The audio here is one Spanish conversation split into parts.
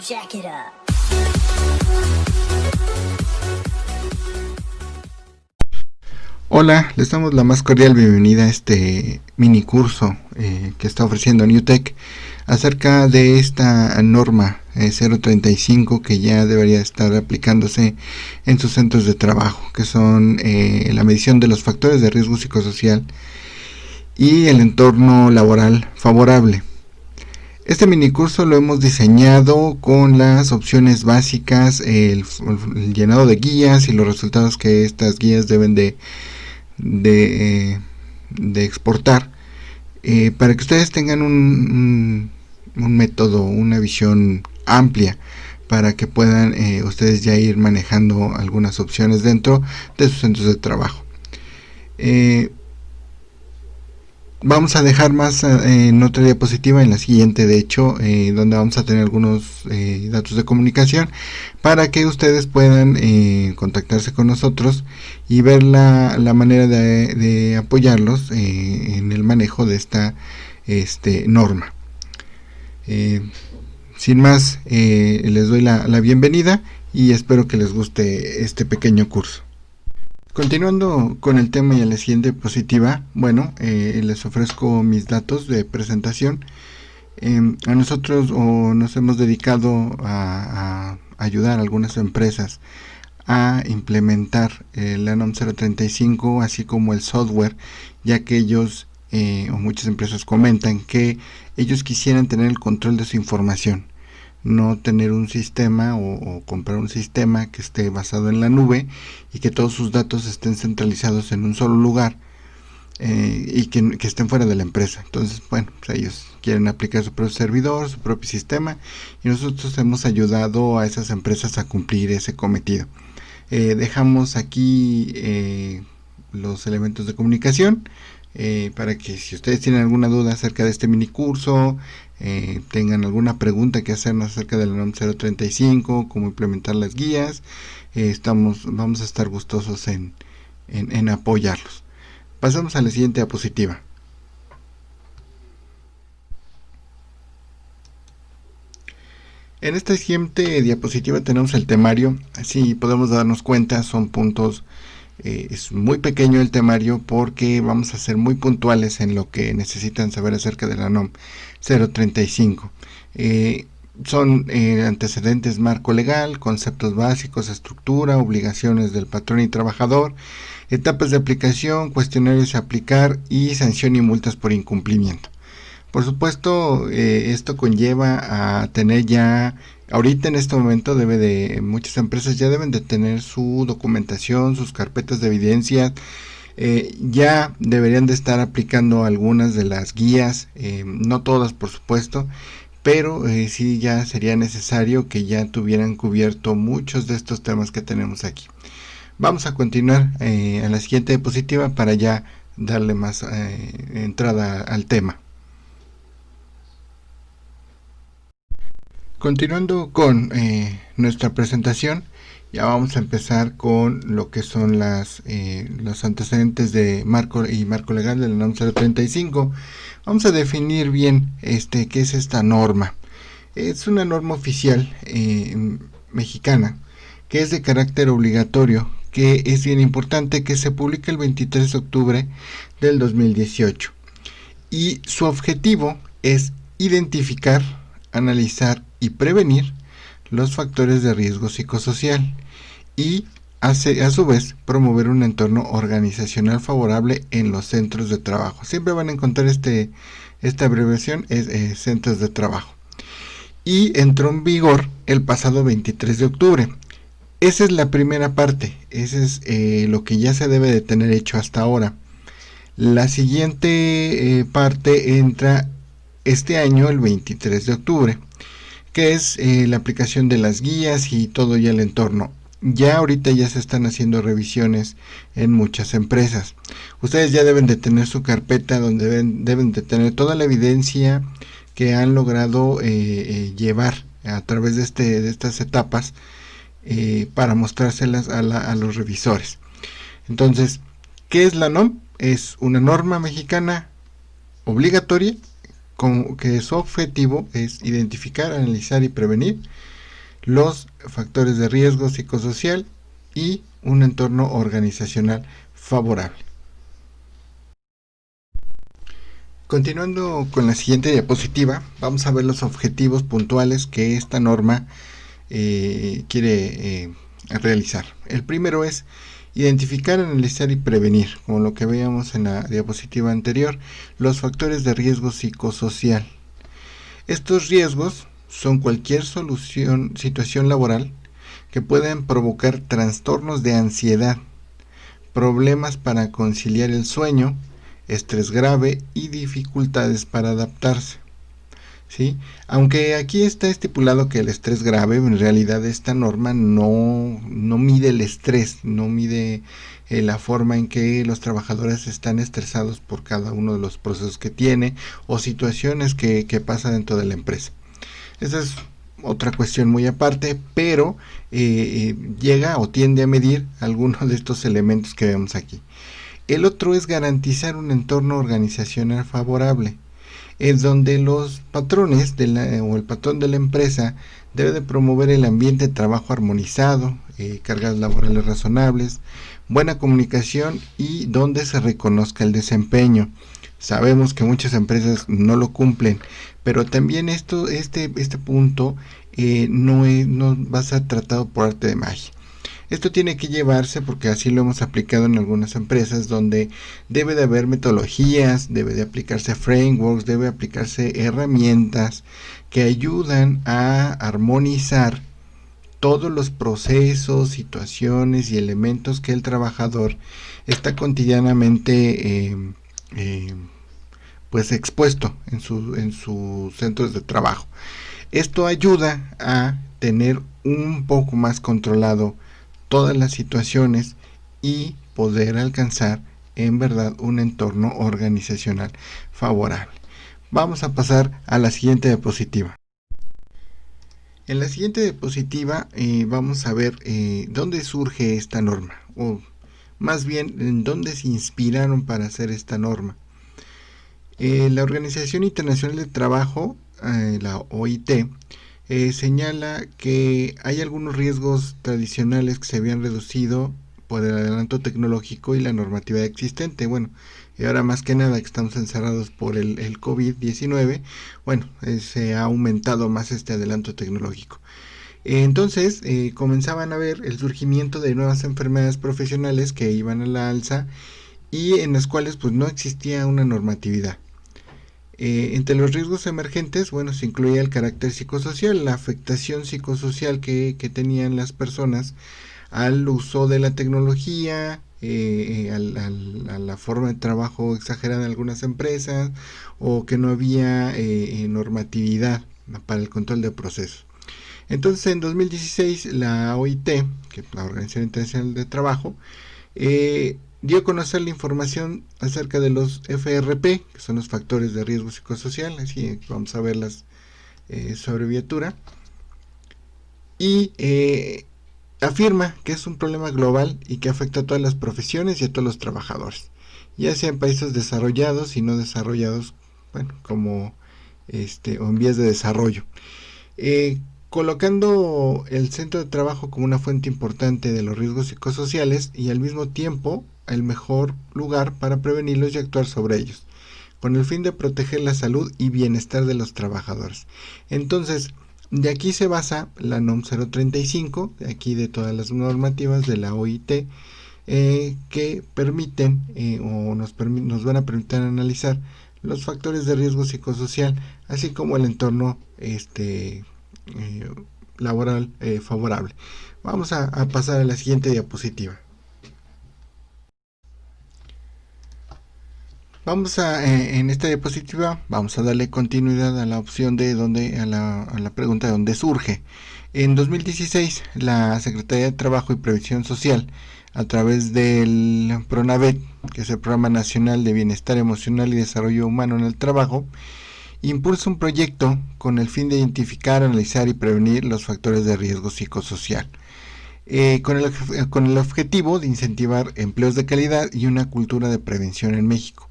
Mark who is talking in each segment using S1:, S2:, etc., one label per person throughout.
S1: Jack it up.
S2: Hola, les damos la más cordial bienvenida a este mini curso que está ofreciendo Newtek acerca de esta norma 035 que ya debería estar aplicándose en sus centros de trabajo, que son la medición de los factores de riesgo psicosocial y el entorno laboral favorable. Este minicurso lo hemos diseñado con las opciones básicas, el llenado de guías y los resultados que estas guías deben de exportar, para que ustedes tengan un método, una visión amplia, para que puedan ustedes ya ir manejando algunas opciones dentro de sus centros de trabajo. Vamos a dejar más en otra diapositiva, en la siguiente de hecho, donde vamos a tener algunos datos de comunicación para que ustedes puedan contactarse con nosotros y ver la manera de apoyarlos en el manejo de esta norma. Sin más, les doy la bienvenida y espero que les guste este pequeño curso. Continuando con el tema y a la siguiente diapositiva, bueno, les ofrezco mis datos de presentación. A nosotros nos hemos dedicado a ayudar a algunas empresas a implementar la NOM 035, así como el software, ya que ellos o muchas empresas comentan que ellos quisieran tener el control de su información, no tener un sistema o comprar un sistema que esté basado en la nube y que todos sus datos estén centralizados en un solo lugar y que estén fuera de la empresa. Entonces, bueno, pues ellos quieren aplicar su propio servidor, su propio sistema, y nosotros hemos ayudado a esas empresas a cumplir ese cometido. Dejamos aquí los elementos de comunicación para que si ustedes tienen alguna duda acerca de este mini curso, tengan alguna pregunta que hacernos acerca de la NOM 035, cómo implementar las guías, vamos a estar gustosos en apoyarlos. Pasamos a la siguiente diapositiva. En esta siguiente diapositiva tenemos el temario. Así podemos darnos cuenta, son puntos. Es muy pequeño el temario porque vamos a ser muy puntuales en lo que necesitan saber acerca de la NOM 035. Son antecedentes, marco legal, conceptos básicos, estructura, obligaciones del patrón y trabajador, etapas de aplicación, cuestionarios a aplicar y sanción y multas por incumplimiento. Por supuesto, esto conlleva a tener ya, ahorita en este momento muchas empresas ya deben de tener su documentación, sus carpetas de evidencia, ya deberían de estar aplicando algunas de las guías, no todas por supuesto, pero sí ya sería necesario que ya tuvieran cubierto muchos de estos temas que tenemos aquí. Vamos a continuar a la siguiente diapositiva para ya darle más entrada al tema. Continuando con nuestra presentación, ya vamos a empezar con lo que son los antecedentes de marco legal de la NOM 035. Vamos a definir bien qué es esta norma. Es una norma oficial mexicana que es de carácter obligatorio, que es bien importante, que se publica el 23 de octubre del 2018. Y su objetivo es identificar, analizar y prevenir los factores de riesgo psicosocial y a su vez promover un entorno organizacional favorable en los centros de trabajo. Siempre van a encontrar esta abreviación, es centros de trabajo. Y entró en vigor el pasado 23 de octubre. Esa es la primera parte, ese es lo que ya se debe de tener hecho hasta ahora. La siguiente parte entra este año, el 23 de octubre, que es la aplicación de las guías y todo ya el entorno. Ya ahorita ya se están haciendo revisiones en muchas empresas. Ustedes ya deben de tener su carpeta donde deben de tener toda la evidencia que han logrado llevar a través de estas etapas para mostrárselas a los revisores. Entonces, ¿qué es la NOM? Es una norma mexicana obligatoria que su objetivo es identificar, analizar y prevenir los factores de riesgo psicosocial y un entorno organizacional favorable. Continuando con la siguiente diapositiva, vamos a ver los objetivos puntuales que esta norma quiere realizar. El primero es identificar, analizar y prevenir, como lo que veíamos en la diapositiva anterior, los factores de riesgo psicosocial. Estos riesgos son cualquier situación laboral que puedan provocar trastornos de ansiedad, problemas para conciliar el sueño, estrés grave y dificultades para adaptarse. ¿Sí? Aunque aquí está estipulado que el estrés grave, en realidad esta norma no mide el estrés, no mide la forma en que los trabajadores están estresados por cada uno de los procesos que tiene o situaciones que pasa dentro de la empresa. Esa es otra cuestión muy aparte, pero llega o tiende a medir algunos de estos elementos que vemos aquí. El otro es garantizar un entorno organizacional favorable, es donde los patrones o el patrón de la empresa debe de promover el ambiente de trabajo armonizado, cargas laborales razonables, buena comunicación y donde se reconozca el desempeño. Sabemos que muchas empresas no lo cumplen, pero también este punto no va a ser tratado por arte de magia. Esto tiene que llevarse, porque así lo hemos aplicado en algunas empresas, donde debe de haber metodologías, debe de aplicarse frameworks, debe aplicarse herramientas que ayudan a armonizar todos los procesos, situaciones y elementos que el trabajador está cotidianamente pues expuesto en sus centros de trabajo. Esto ayuda a tener un poco más controlado todas las situaciones y poder alcanzar en verdad un entorno organizacional favorable. Vamos a pasar a la siguiente diapositiva. En la siguiente diapositiva vamos a ver dónde surge esta norma, o más bien en dónde se inspiraron para hacer esta norma. La Organización Internacional del Trabajo, la OIT, señala que hay algunos riesgos tradicionales que se habían reducido por el adelanto tecnológico y la normatividad existente. Bueno, y ahora más que nada que estamos encerrados por el COVID-19, bueno, se ha aumentado más este adelanto tecnológico. Entonces comenzaban a ver el surgimiento de nuevas enfermedades profesionales que iban a la alza y en las cuales pues no existía una normatividad. Entre los riesgos emergentes, bueno, se incluía el carácter psicosocial, la afectación psicosocial que tenían las personas al uso de la tecnología, a la forma de trabajo exagerada en algunas empresas, o que no había normatividad para el control de procesos. Entonces, en 2016, la OIT, que es la Organización Internacional de Trabajo, dio a conocer la información acerca de los FRP, que son los factores de riesgo psicosocial, así vamos a verlas su abreviatura, y afirma que es un problema global y que afecta a todas las profesiones y a todos los trabajadores, ya sea en países desarrollados y no desarrollados, bueno, como o en vías de desarrollo. Colocando el centro de trabajo como una fuente importante de los riesgos psicosociales y al mismo tiempo el mejor lugar para prevenirlos y actuar sobre ellos, con el fin de proteger la salud y bienestar de los trabajadores. Entonces, de aquí se basa la NOM 035, de aquí de todas las normativas de la OIT, que permiten o nos van a permitir analizar los factores de riesgo psicosocial, así como el entorno laboral favorable. Vamos a pasar a la siguiente diapositiva. En esta diapositiva vamos a darle continuidad a la opción de a la pregunta de dónde surge. En 2016, la Secretaría de Trabajo y Previsión Social, a través del PRONAVET, que es el Programa Nacional de Bienestar Emocional y Desarrollo Humano en el Trabajo, impulsa un proyecto con el fin de identificar, analizar y prevenir los factores de riesgo psicosocial, con el objetivo de incentivar empleos de calidad y una cultura de prevención en México.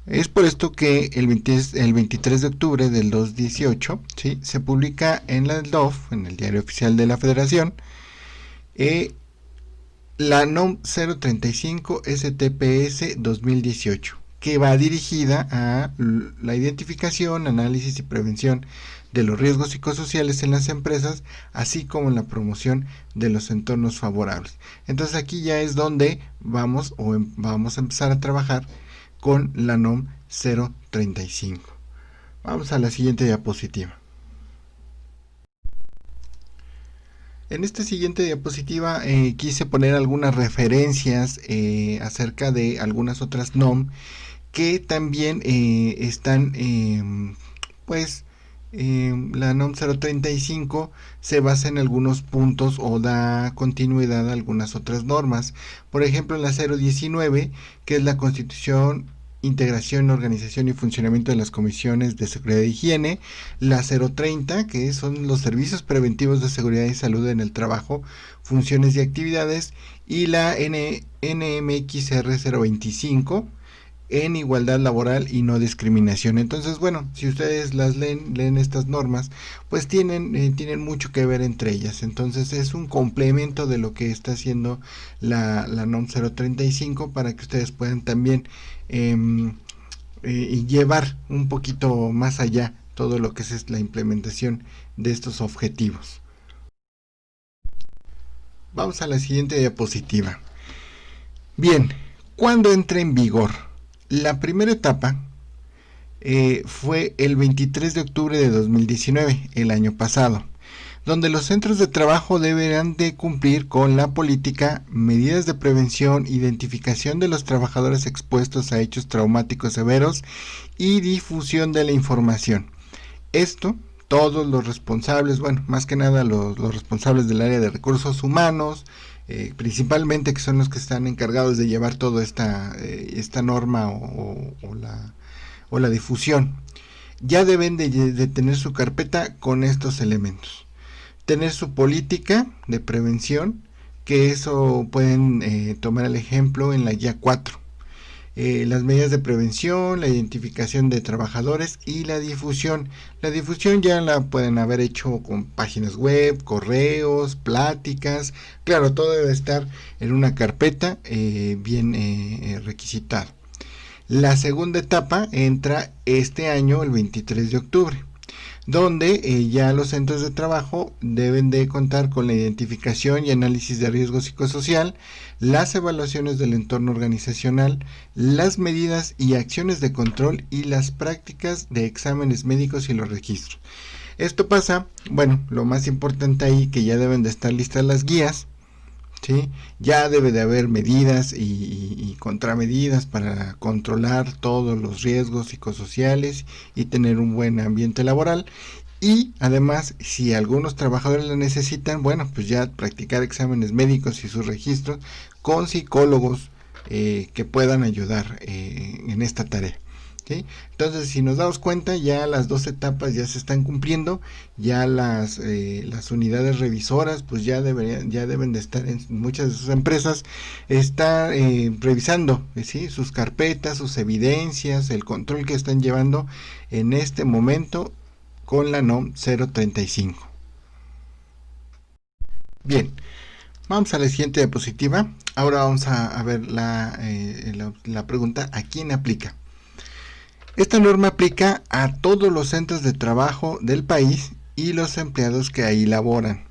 S2: Es por esto que el 23 de octubre del 2018, ¿sí?, se publica en la DOF, en el Diario Oficial de la Federación, eh, la NOM 035 STPS 2018, que va dirigida a la identificación, análisis y prevención de los riesgos psicosociales en las empresas, así como en la promoción de los entornos favorables. Entonces aquí ya es donde vamos a empezar a trabajar con la NOM 035. Vamos a la siguiente diapositiva. En esta siguiente diapositiva quise poner algunas referencias acerca de algunas otras NOM que también están, pues, la NOM 035 se basa en algunos puntos o da continuidad a algunas otras normas. Por ejemplo, en la 019, que es la Constitución, integración, organización y funcionamiento de las comisiones de seguridad e higiene, la 030, que son los servicios preventivos de seguridad y salud en el trabajo, funciones y actividades, y la NMXR 025, en igualdad laboral y no discriminación. Entonces, bueno, si ustedes las leen estas normas, pues tienen mucho que ver entre ellas. Entonces es un complemento de lo que está haciendo la NOM 035 para que ustedes puedan también llevar un poquito más allá todo lo que es la implementación de estos objetivos. Vamos a la siguiente diapositiva. Bien, ¿cuándo entra en vigor? La primera etapa fue el 23 de octubre de 2019, el año pasado, donde los centros de trabajo deberán de cumplir con la política, medidas de prevención, identificación de los trabajadores expuestos a hechos traumáticos severos y difusión de la información. Esto, todos los responsables, bueno, más que nada los responsables del área de recursos humanos, principalmente, que son los que están encargados de llevar toda esta norma o la difusión, ya deben de tener su carpeta con estos elementos. Tener su política de prevención, que eso pueden tomar el ejemplo en la guía 4. Las medidas de prevención, la identificación de trabajadores y la difusión. La difusión ya la pueden haber hecho con páginas web, correos, pláticas. Claro, todo debe estar en una carpeta bien requisitada. La segunda etapa entra este año, el 23 de octubre, donde ya los centros de trabajo deben de contar con la identificación y análisis de riesgo psicosocial, las evaluaciones del entorno organizacional, las medidas y acciones de control y las prácticas de exámenes médicos y los registros. Esto pasa, bueno, lo más importante ahí, que ya deben de estar listas las guías, ¿sí? Ya debe de haber medidas y contramedidas para controlar todos los riesgos psicosociales y tener un buen ambiente laboral. Y además, si algunos trabajadores lo necesitan, bueno, pues ya practicar exámenes médicos y sus registros con psicólogos que puedan ayudar en esta tarea. ¿Sí? Entonces, si nos damos cuenta, ya las dos etapas ya se están cumpliendo, ya las unidades revisoras pues ya deben de estar en muchas de sus empresas, está revisando, ¿sí?, sus carpetas, sus evidencias, el control que están llevando en este momento con la NOM 035. Bien, vamos a la siguiente diapositiva. Ahora vamos a ver la pregunta: ¿a quién aplica? Esta norma aplica a todos los centros de trabajo del país y los empleados que ahí laboran.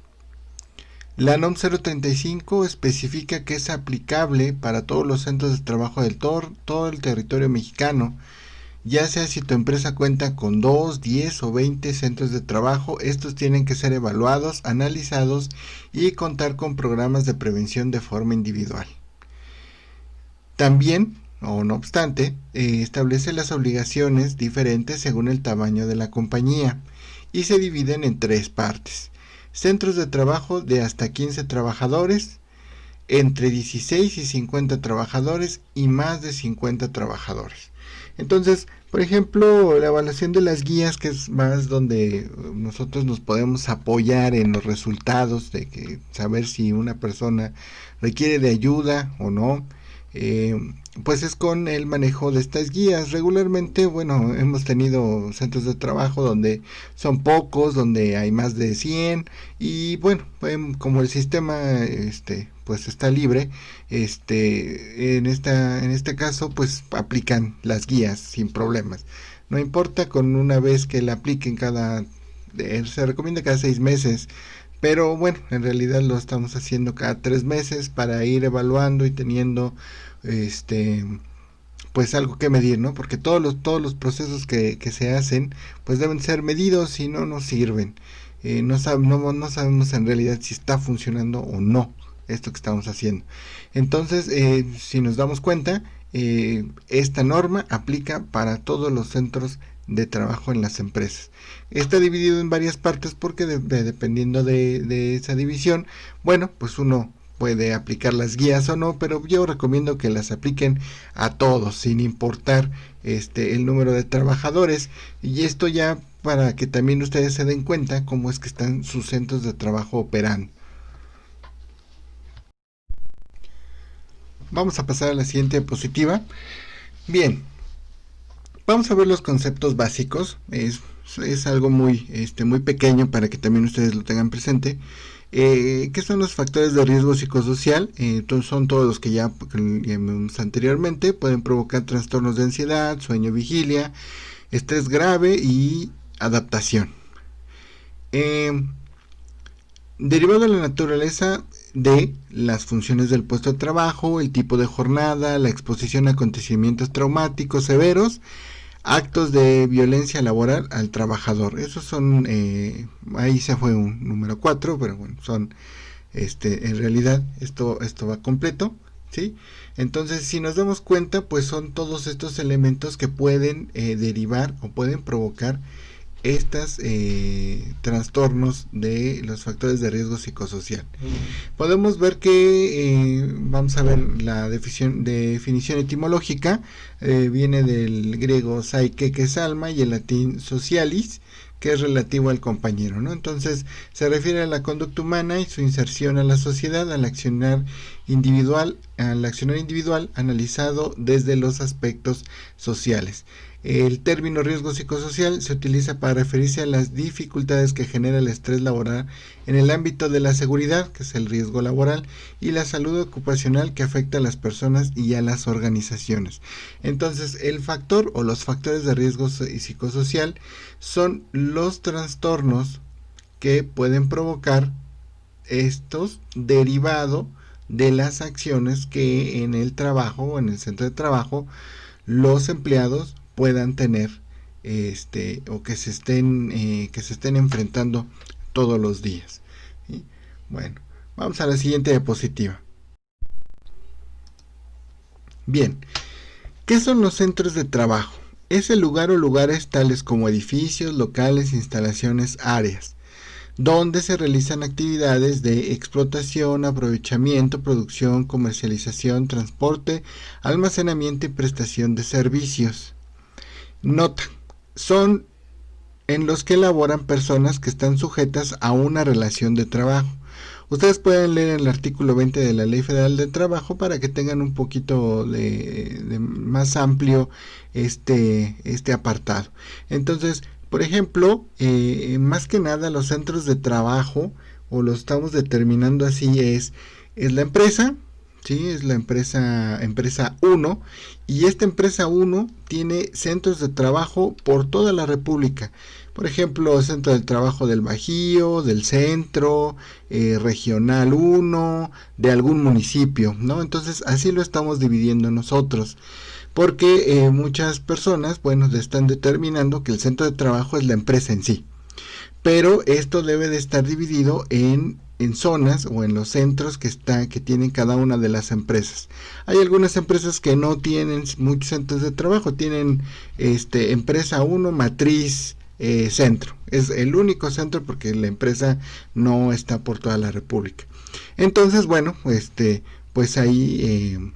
S2: La NOM 035 especifica que es aplicable para todos los centros de trabajo del todo el territorio mexicano, ya sea si tu empresa cuenta con 2, 10 o 20 centros de trabajo. Estos tienen que ser evaluados, analizados y contar con programas de prevención de forma individual. También, o no obstante, establece las obligaciones diferentes según el tamaño de la compañía y se dividen en tres partes: centros de trabajo de hasta 15 trabajadores, entre 16 y 50 trabajadores y más de 50 trabajadores. Entonces, por ejemplo, la evaluación de las guías, que es más donde nosotros nos podemos apoyar en los resultados de saber si una persona requiere de ayuda o no. eh, pues es con el manejo de estas guías. Regularmente, bueno, hemos tenido centros de trabajo donde son pocos, donde hay más de 100 y bueno, como el sistema pues está libre, en este caso pues aplican las guías sin problemas. No importa con una vez que la apliquen se recomienda cada 6 meses, pero bueno, en realidad lo estamos haciendo cada 3 meses para ir evaluando y teniendo este pues algo que medir, ¿no? Porque todos los procesos que se hacen pues deben ser medidos, si no nos sirven. No sabemos en realidad si está funcionando o no esto que estamos haciendo. Entonces, si nos damos cuenta, esta norma aplica para todos los centros de trabajo en las empresas. Está dividido en varias partes porque dependiendo de esa división, bueno, pues uno puede aplicar las guías o no, pero yo recomiendo que las apliquen a todos, sin importar el número de trabajadores. Y esto ya para que también ustedes se den cuenta cómo es que están sus centros de trabajo operando. Vamos a pasar a la siguiente diapositiva. Bien, vamos a ver los conceptos básicos. Es algo muy pequeño para que también ustedes lo tengan presente. ¿Qué son los factores de riesgo psicosocial? Son todos los que ya vimos anteriormente. Pueden provocar trastornos de ansiedad, sueño, vigilia, estrés grave y adaptación. Derivado de la naturaleza de las funciones del puesto de trabajo, el tipo de jornada, la exposición a acontecimientos traumáticos severos, actos de violencia laboral al trabajador. Esos son, ahí se fue un número 4, pero bueno, son, en realidad esto va completo, ¿sí? Entonces, si nos damos cuenta, pues son todos estos elementos que pueden derivar o pueden provocar estos trastornos de los factores de riesgo psicosocial. Podemos ver que vamos a ver la definición etimológica. Viene del griego psyche, que es alma, y el latín socialis, que es relativo al compañero, ¿no? Entonces se refiere a la conducta humana y su inserción a la sociedad, al accionar individual analizado desde los aspectos sociales. El término riesgo psicosocial se utiliza para referirse a las dificultades que genera el estrés laboral en el ámbito de la seguridad, que es el riesgo laboral, y la salud ocupacional, que afecta a las personas y a las organizaciones. Entonces, el factor o los factores de riesgo psicosocial son los trastornos que pueden provocar estos derivado de las acciones que en el trabajo o en el centro de trabajo los empleados puedan tener o que se estén enfrentando todos los días, ¿sí? Bueno, vamos a la siguiente diapositiva. Bien, ¿qué son los centros de trabajo? Es el lugar o lugares tales como edificios, locales, instalaciones, áreas, donde se realizan actividades de explotación, aprovechamiento, producción, comercialización, transporte, almacenamiento y prestación de servicios. Nota, son en los que laboran personas que están sujetas a una relación de trabajo. Ustedes pueden leer el artículo 20 de la Ley Federal del Trabajo para que tengan un poquito de más amplio este apartado. Entonces, por ejemplo, más que nada los centros de trabajo, o lo estamos determinando así, es la empresa, ¿sí? Es la empresa 1, y esta empresa 1 tiene centros de trabajo por toda la República. Por ejemplo, centro de trabajo del Bajío, del centro, regional 1, de algún municipio, ¿no? Entonces, así lo estamos dividiendo nosotros, porque muchas personas, bueno, están determinando que el centro de trabajo es la empresa en sí, pero esto debe de estar dividido en zonas o en los centros que tienen cada una de las empresas. Hay algunas empresas que no tienen muchos centros de trabajo, tienen empresa 1, matriz, centro. Es el único centro porque la empresa no está por toda la República. Entonces, bueno, pues ahí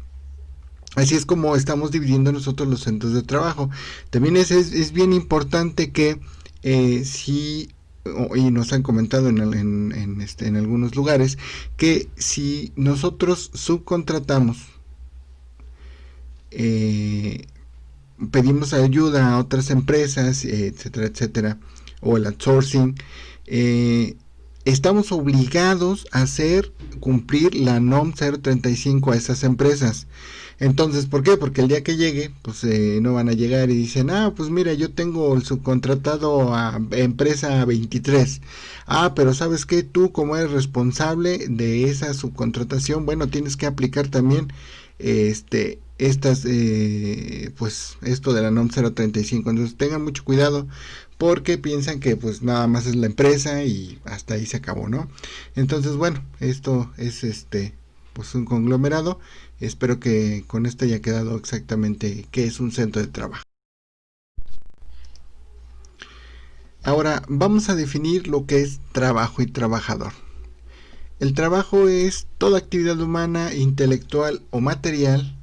S2: así es como estamos dividiendo nosotros los centros de trabajo. También es bien importante que si, y nos han comentado en algunos lugares, que si nosotros subcontratamos pedimos ayuda a otras empresas, etcétera, etcétera, o el outsourcing, estamos obligados a hacer cumplir la NOM 035 a esas empresas. Entonces, ¿por qué? Porque el día que llegue, pues no van a llegar y dicen, pues mira, yo tengo el subcontratado a empresa 23. Pero ¿sabes qué? Tú, como eres responsable de esa subcontratación, bueno, tienes que aplicar también pues esto de la NOM 035. Entonces tengan mucho cuidado, porque piensan que pues nada más es la empresa y hasta ahí se acabó, ¿no? Entonces, bueno, esto es pues un conglomerado. Espero que con esto haya quedado exactamente qué es un centro de trabajo. Ahora vamos a definir lo que es trabajo y trabajador. El trabajo es toda actividad humana, intelectual o material,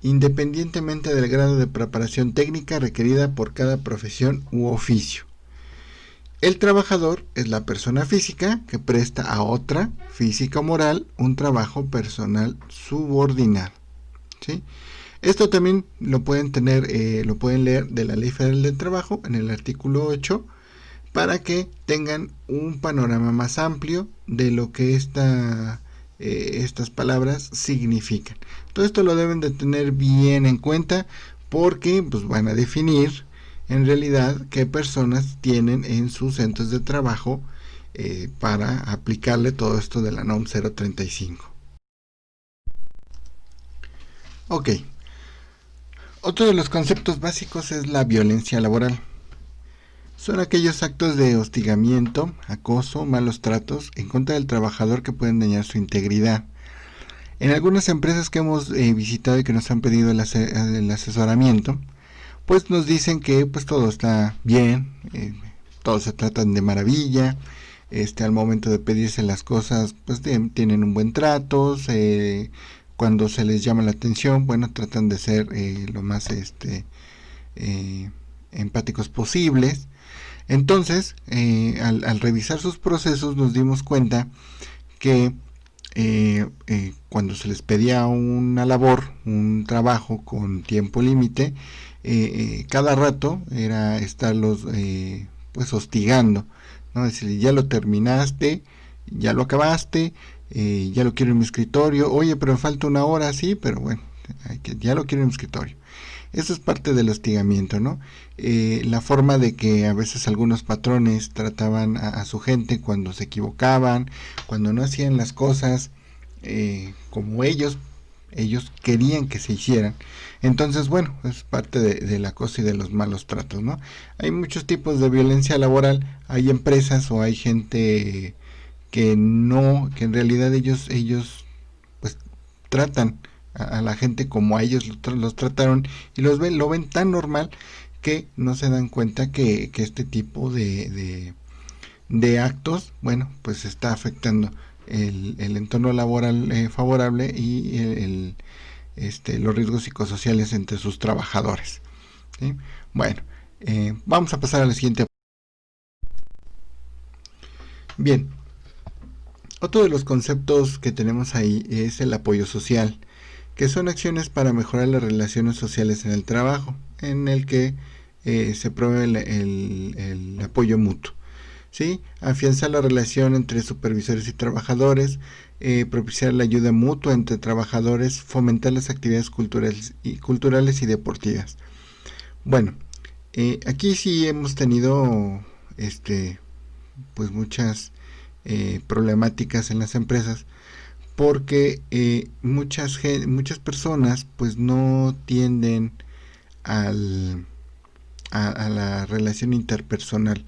S2: independientemente del grado de preparación técnica requerida por cada profesión u oficio. El trabajador es la persona física que presta a otra, física o moral, un trabajo personal subordinado, ¿sí? Esto también lo pueden lo pueden leer de la Ley Federal del Trabajo en el artículo 8, para que tengan un panorama más amplio de lo que estas palabras significan. Todo esto lo deben de tener bien en cuenta, porque pues van a definir en realidad qué personas tienen en sus centros de trabajo para aplicarle todo esto de la NOM 035. Ok. Otro de los conceptos básicos es la violencia laboral. Son aquellos actos de hostigamiento, acoso, malos tratos en contra del trabajador que pueden dañar su integridad. En algunas empresas que hemos visitado y que nos han pedido el asesoramiento, pues nos dicen que pues todo está bien, todos se tratan de maravilla, al momento de pedirse las cosas pues tienen un buen trato, cuando se les llama la atención, bueno, tratan de ser lo más empáticos posibles. Entonces, al revisar sus procesos nos dimos cuenta que cuando se les pedía una labor, un trabajo con tiempo límite, cada rato era estarlos pues hostigando, ¿no? Decir, ya lo terminaste, ya lo acabaste, ya lo quiero en mi escritorio, oye, pero me falta una hora, sí, pero bueno, ya lo quiero en mi escritorio. Eso es parte del hostigamiento, ¿no? La forma de que a veces algunos patrones trataban a su gente cuando se equivocaban, cuando no hacían las cosas como ellos querían que se hicieran. Entonces, bueno, es parte del acoso y de los malos tratos, ¿no? Hay muchos tipos de violencia laboral. Hay empresas o hay gente que en realidad ellos pues tratan a la gente como a ellos los trataron, y lo ven tan normal que no se dan cuenta que este tipo de actos, bueno, pues está afectando el entorno laboral favorable y los riesgos psicosociales entre sus trabajadores, ¿sí? Bueno, vamos a pasar a la siguiente. Bien, otro de los conceptos que tenemos ahí es el apoyo social, que son acciones para mejorar las relaciones sociales en el trabajo, en el que se promueve el apoyo mutuo, ¿sí? Afianzar la relación entre supervisores y trabajadores, propiciar la ayuda mutua entre trabajadores, fomentar las actividades culturales y deportivas. Bueno, aquí sí hemos tenido pues muchas problemáticas en las empresas, porque muchas personas pues no tienden a la relación interpersonal,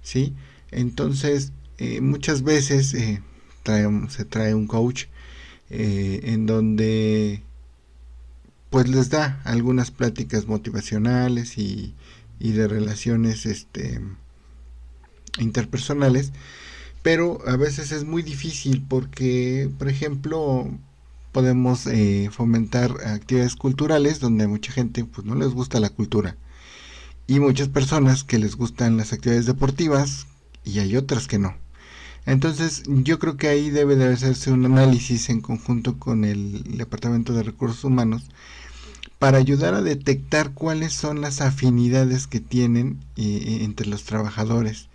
S2: ¿sí? Entonces muchas veces se trae un coach en donde pues les da algunas pláticas motivacionales y de relaciones interpersonales, pero a veces es muy difícil porque, por ejemplo, podemos fomentar actividades culturales donde a mucha gente pues no les gusta la cultura, y muchas personas que les gustan las actividades deportivas y hay otras que no. Entonces yo creo que ahí debe de hacerse un análisis en conjunto con el Departamento de Recursos Humanos para ayudar a detectar cuáles son las afinidades que tienen entre los trabajadores,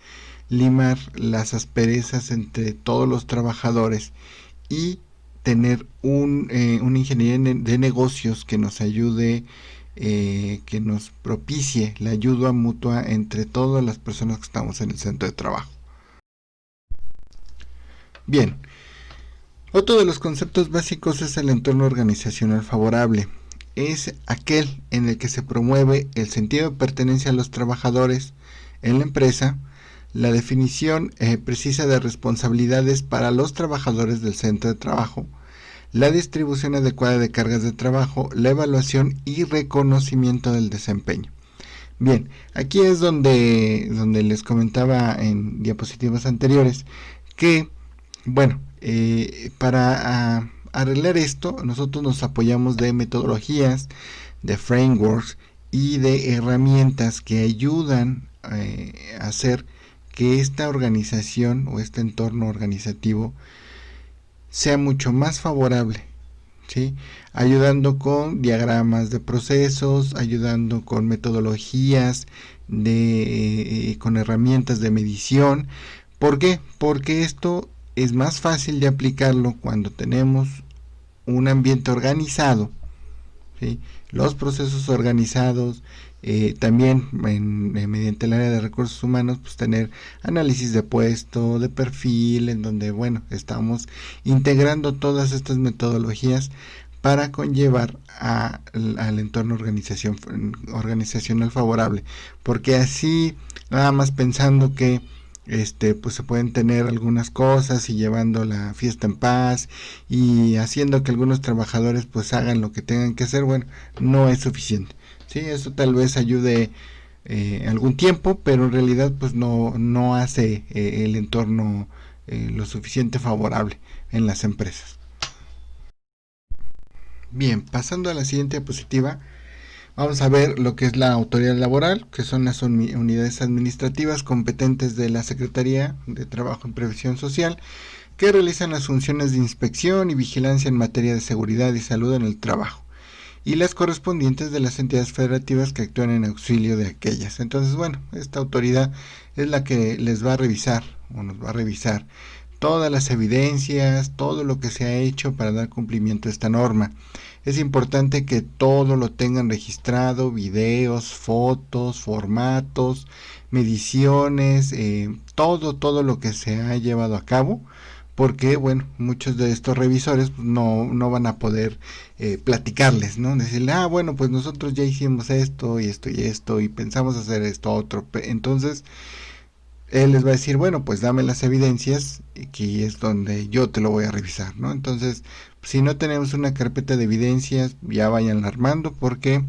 S2: limar las asperezas entre todos los trabajadores y tener una ingeniería de negocios que nos ayude, que nos propicie la ayuda mutua entre todas las personas que estamos en el centro de trabajo. Bien, otro de los conceptos básicos es el entorno organizacional favorable. Es aquel en el que se promueve el sentido de pertenencia a los trabajadores en la empresa, la definición precisa de responsabilidades para los trabajadores del centro de trabajo, la distribución adecuada de cargas de trabajo, la evaluación y reconocimiento del desempeño. Bien, aquí es donde les comentaba en diapositivas anteriores que, bueno, para arreglar esto, nosotros nos apoyamos de metodologías, de frameworks y de herramientas que ayudan a hacer que esta organización o este entorno organizativo sea mucho más favorable, ¿sí? Ayudando con diagramas de procesos, ayudando con metodologías, con herramientas de medición. ¿Por qué? Porque esto es más fácil de aplicarlo cuando tenemos un ambiente organizado, ¿sí? Los procesos organizados, también mediante el área de recursos humanos, pues tener análisis de puesto, de perfil, en donde, bueno, estamos integrando todas estas metodologías para conllevar al entorno organizacional favorable, porque así, nada más pensando que pues se pueden tener algunas cosas y llevando la fiesta en paz y haciendo que algunos trabajadores pues hagan lo que tengan que hacer, bueno, no es suficiente, ¿sí? Eso tal vez ayude algún tiempo, pero en realidad pues no hace el entorno lo suficiente favorable en las empresas. Bien, pasando a la siguiente diapositiva, vamos a ver lo que es la autoridad laboral, que son las unidades administrativas competentes de la Secretaría de Trabajo y Previsión Social, que realizan las funciones de inspección y vigilancia en materia de seguridad y salud en el trabajo, y las correspondientes de las entidades federativas que actúan en auxilio de aquellas. Entonces, bueno, esta autoridad es la que les va a revisar, o nos va a revisar, todas las evidencias, todo lo que se ha hecho para dar cumplimiento a esta norma. Es importante que todo lo tengan registrado, videos, fotos, formatos, mediciones, todo lo que se ha llevado a cabo, porque, bueno, muchos de estos revisores no van a poder platicarles, ¿no? Decirle, bueno, pues nosotros ya hicimos esto y esto y esto y pensamos hacer esto otro. Entonces, él les va a decir, bueno, pues dame las evidencias, y aquí es donde yo te lo voy a revisar, ¿no? Entonces, si no tenemos una carpeta de evidencias, ya vayan armando, porque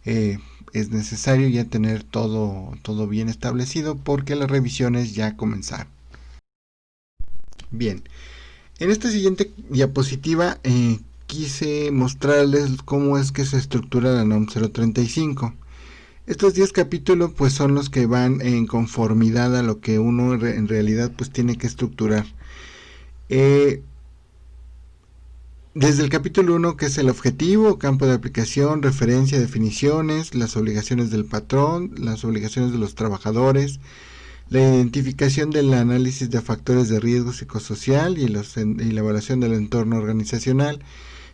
S2: es necesario ya tener todo bien establecido, porque las revisiones ya comenzaron. Bien, en esta siguiente diapositiva quise mostrarles cómo es que se estructura la NOM 035. Estos 10 capítulos pues son los que van en conformidad a lo que uno en realidad pues tiene que estructurar. Desde el capítulo 1, que es el objetivo, campo de aplicación, referencia, definiciones, las obligaciones del patrón, las obligaciones de los trabajadores, la identificación del análisis de factores de riesgo psicosocial y la evaluación del entorno organizacional,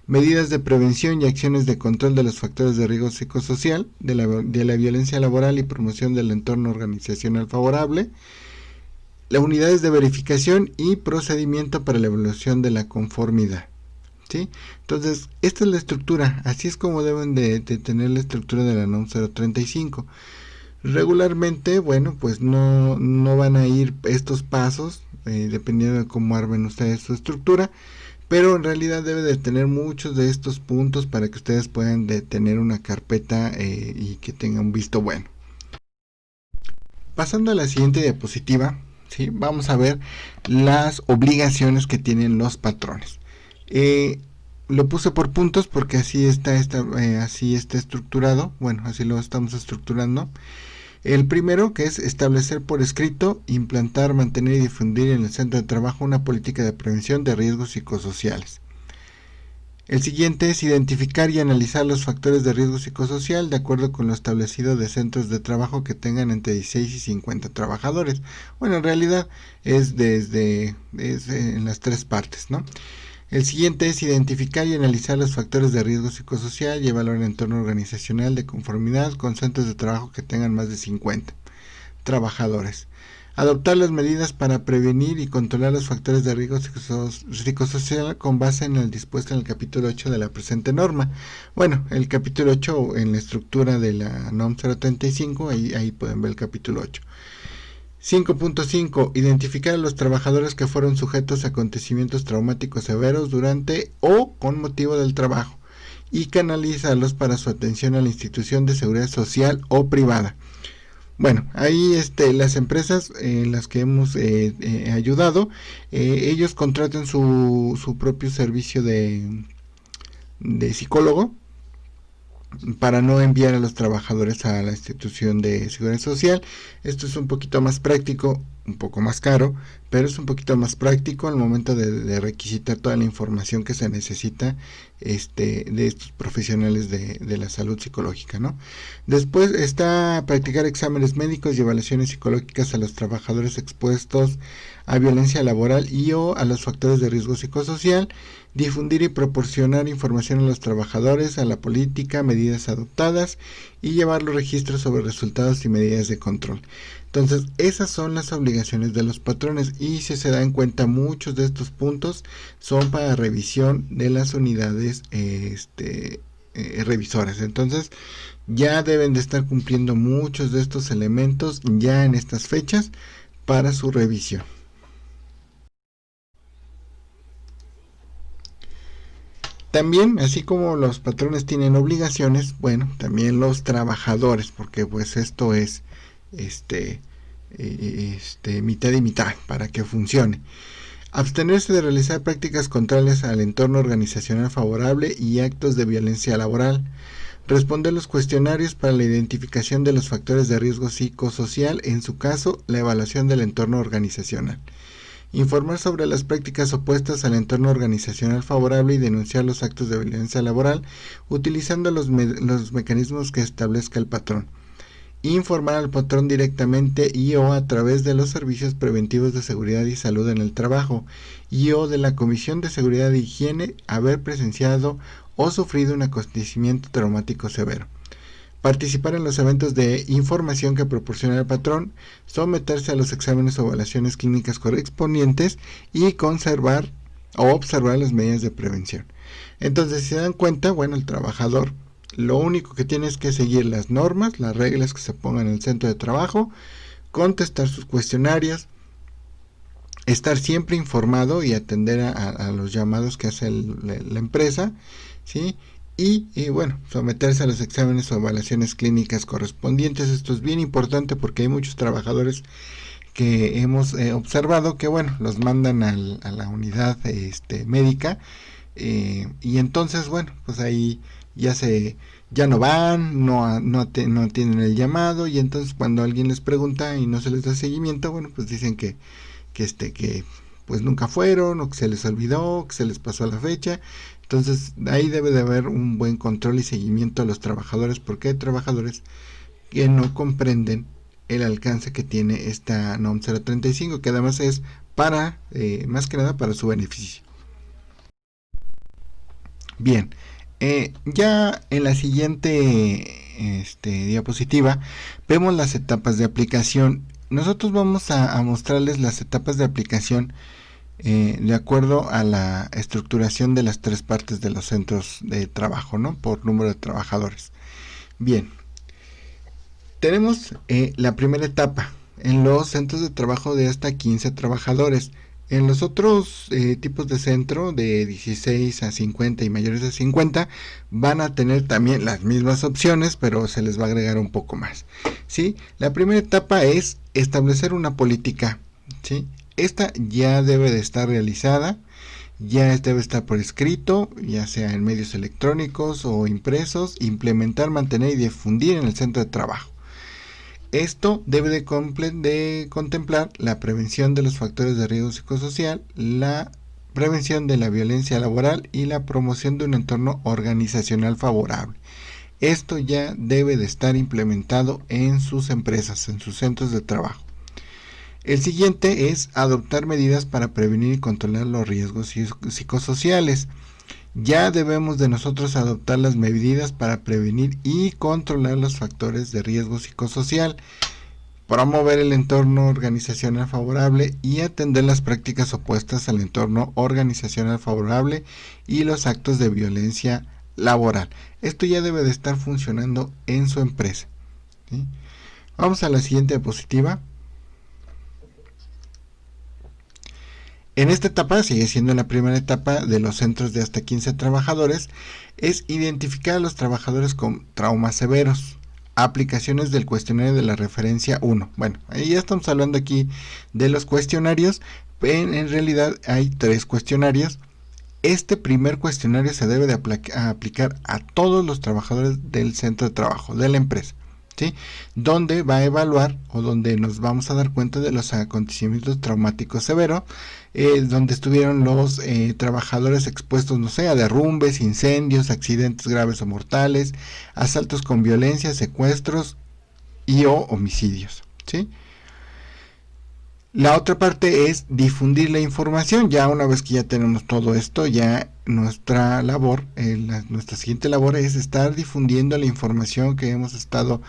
S2: medidas de prevención y acciones de control de los factores de riesgo psicosocial, de la violencia laboral y promoción del entorno organizacional favorable, las unidades de verificación y procedimiento para la evaluación de la conformidad. ¿Sí? Entonces, esta es la estructura, así es como deben de tener la estructura de la NOM 035. Regularmente, bueno, pues no van a ir estos pasos, dependiendo de cómo armen ustedes su estructura, pero en realidad debe de tener muchos de estos puntos para que ustedes puedan tener una carpeta y que tengan un visto bueno. Pasando a la siguiente diapositiva, ¿sí? Vamos a ver las obligaciones que tienen los patrones. Lo puse por puntos porque así está estructurado. Bueno, así lo estamos estructurando. El primero, que es establecer por escrito, implantar, mantener y difundir en el centro de trabajo una política de prevención de riesgos psicosociales. El siguiente es identificar y analizar los factores de riesgo psicosocial de acuerdo con lo establecido de centros de trabajo que tengan entre 16 y 50 trabajadores. Bueno, en realidad es en las tres partes, ¿no? El siguiente es identificar y analizar los factores de riesgo psicosocial y evaluar el entorno organizacional de conformidad con centros de trabajo que tengan más de 50 trabajadores. Adoptar las medidas para prevenir y controlar los factores de riesgo psicosocial con base en el dispuesto en el capítulo 8 de la presente norma. Bueno, el capítulo 8 en la estructura de la NOM 035, ahí pueden ver el capítulo 8. 5.5. Identificar a los trabajadores que fueron sujetos a acontecimientos traumáticos severos durante o con motivo del trabajo y canalizarlos para su atención a la institución de seguridad social o privada. Bueno, ahí las empresas en las que hemos ayudado, ellos contratan su propio servicio de psicólogo para no enviar a los trabajadores a la institución de seguridad social. Esto es un poquito más práctico, un poco más caro, pero es un poquito más práctico al momento de requisitar toda la información que se necesita de estos profesionales de la salud psicológica, ¿no? Después está practicar exámenes médicos y evaluaciones psicológicas a los trabajadores expuestos a violencia laboral y o a los factores de riesgo psicosocial, difundir y proporcionar información a los trabajadores, a la política, medidas adoptadas y llevar los registros sobre resultados y medidas de control. Entonces, esas son las obligaciones de los patrones y si se dan cuenta, muchos de estos puntos son para revisión de las unidades revisoras. Entonces, ya deben de estar cumpliendo muchos de estos elementos ya en estas fechas para su revisión. También, así como los patrones tienen obligaciones, bueno, también los trabajadores, porque pues esto es mitad y mitad para que funcione. Abstenerse de realizar prácticas contrarias al entorno organizacional favorable y actos de violencia laboral. Responder los cuestionarios para la identificación de los factores de riesgo psicosocial, en su caso, la evaluación del entorno organizacional. Informar sobre las prácticas opuestas al entorno organizacional favorable y denunciar los actos de violencia laboral utilizando los mecanismos que establezca el patrón. Informar al patrón directamente y o a través de los servicios preventivos de seguridad y salud en el trabajo y o de la Comisión de Seguridad e Higiene haber presenciado o sufrido un acontecimiento traumático severo. Participar en los eventos de información que proporciona el patrón, someterse a los exámenes o evaluaciones clínicas correspondientes y conservar o observar las medidas de prevención. Entonces, si se dan cuenta, bueno, el trabajador lo único que tiene es que seguir las normas, las reglas que se pongan en el centro de trabajo, contestar sus cuestionarios, estar siempre informado y atender a los llamados que hace la empresa, ¿sí? Y bueno, someterse a los exámenes o evaluaciones clínicas correspondientes. Esto es bien importante porque hay muchos trabajadores que hemos observado que, bueno, los mandan a la unidad médica y entonces, bueno, pues ahí ya no van, no tienen el llamado y entonces cuando alguien les pregunta y no se les da seguimiento, bueno, pues dicen que pues nunca fueron o que se les olvidó, que se les pasó la fecha. Entonces ahí debe de haber un buen control y seguimiento a los trabajadores porque hay trabajadores que no comprenden el alcance que tiene esta NOM 035, que además es para, más que nada para su beneficio. Bien, ya en la siguiente diapositiva vemos las etapas de aplicación. Nosotros vamos a mostrarles las etapas de aplicación de acuerdo a la estructuración de las tres partes de los centros de trabajo, ¿no? Por número de trabajadores. Bien, tenemos la primera etapa en los centros de trabajo de hasta 15 trabajadores. En los otros tipos de centro de 16 a 50 y mayores de 50 van a tener también las mismas opciones, pero se les va a agregar un poco más, ¿sí? La primera etapa es establecer una política, ¿sí? Esta ya debe de estar realizada, ya debe estar por escrito, ya sea en medios electrónicos o impresos, implementar, mantener y difundir en el centro de trabajo. Esto debe de contemplar la prevención de los factores de riesgo psicosocial, la prevención de la violencia laboral y la promoción de un entorno organizacional favorable. Esto ya debe de estar implementado en sus empresas, en sus centros de trabajo. El siguiente es adoptar medidas para prevenir y controlar los riesgos psicosociales. Ya debemos de nosotros adoptar las medidas para prevenir y controlar los factores de riesgo psicosocial, promover el entorno organizacional favorable y atender las prácticas opuestas al entorno organizacional favorable y los actos de violencia laboral. Esto ya debe de estar funcionando en su empresa, ¿sí? Vamos a la siguiente diapositiva. En esta etapa, sigue siendo la primera etapa de los centros de hasta 15 trabajadores, es identificar a los trabajadores con traumas severos. Aplicaciones del cuestionario de la referencia 1. Bueno, ahí ya estamos hablando aquí de los cuestionarios. En realidad hay 3 cuestionarios. Este primer cuestionario se debe de aplicar a todos los trabajadores del centro de trabajo, de la empresa, ¿sí? Donde va a evaluar o donde nos vamos a dar cuenta de los acontecimientos traumáticos severos, donde estuvieron los trabajadores expuestos, no sé, a derrumbes, incendios, accidentes graves o mortales, asaltos con violencia, secuestros y o homicidios, ¿sí? La otra parte es difundir la información. Ya una vez que ya tenemos todo esto, ya nuestra labor, nuestra siguiente labor es estar difundiendo la información que hemos estado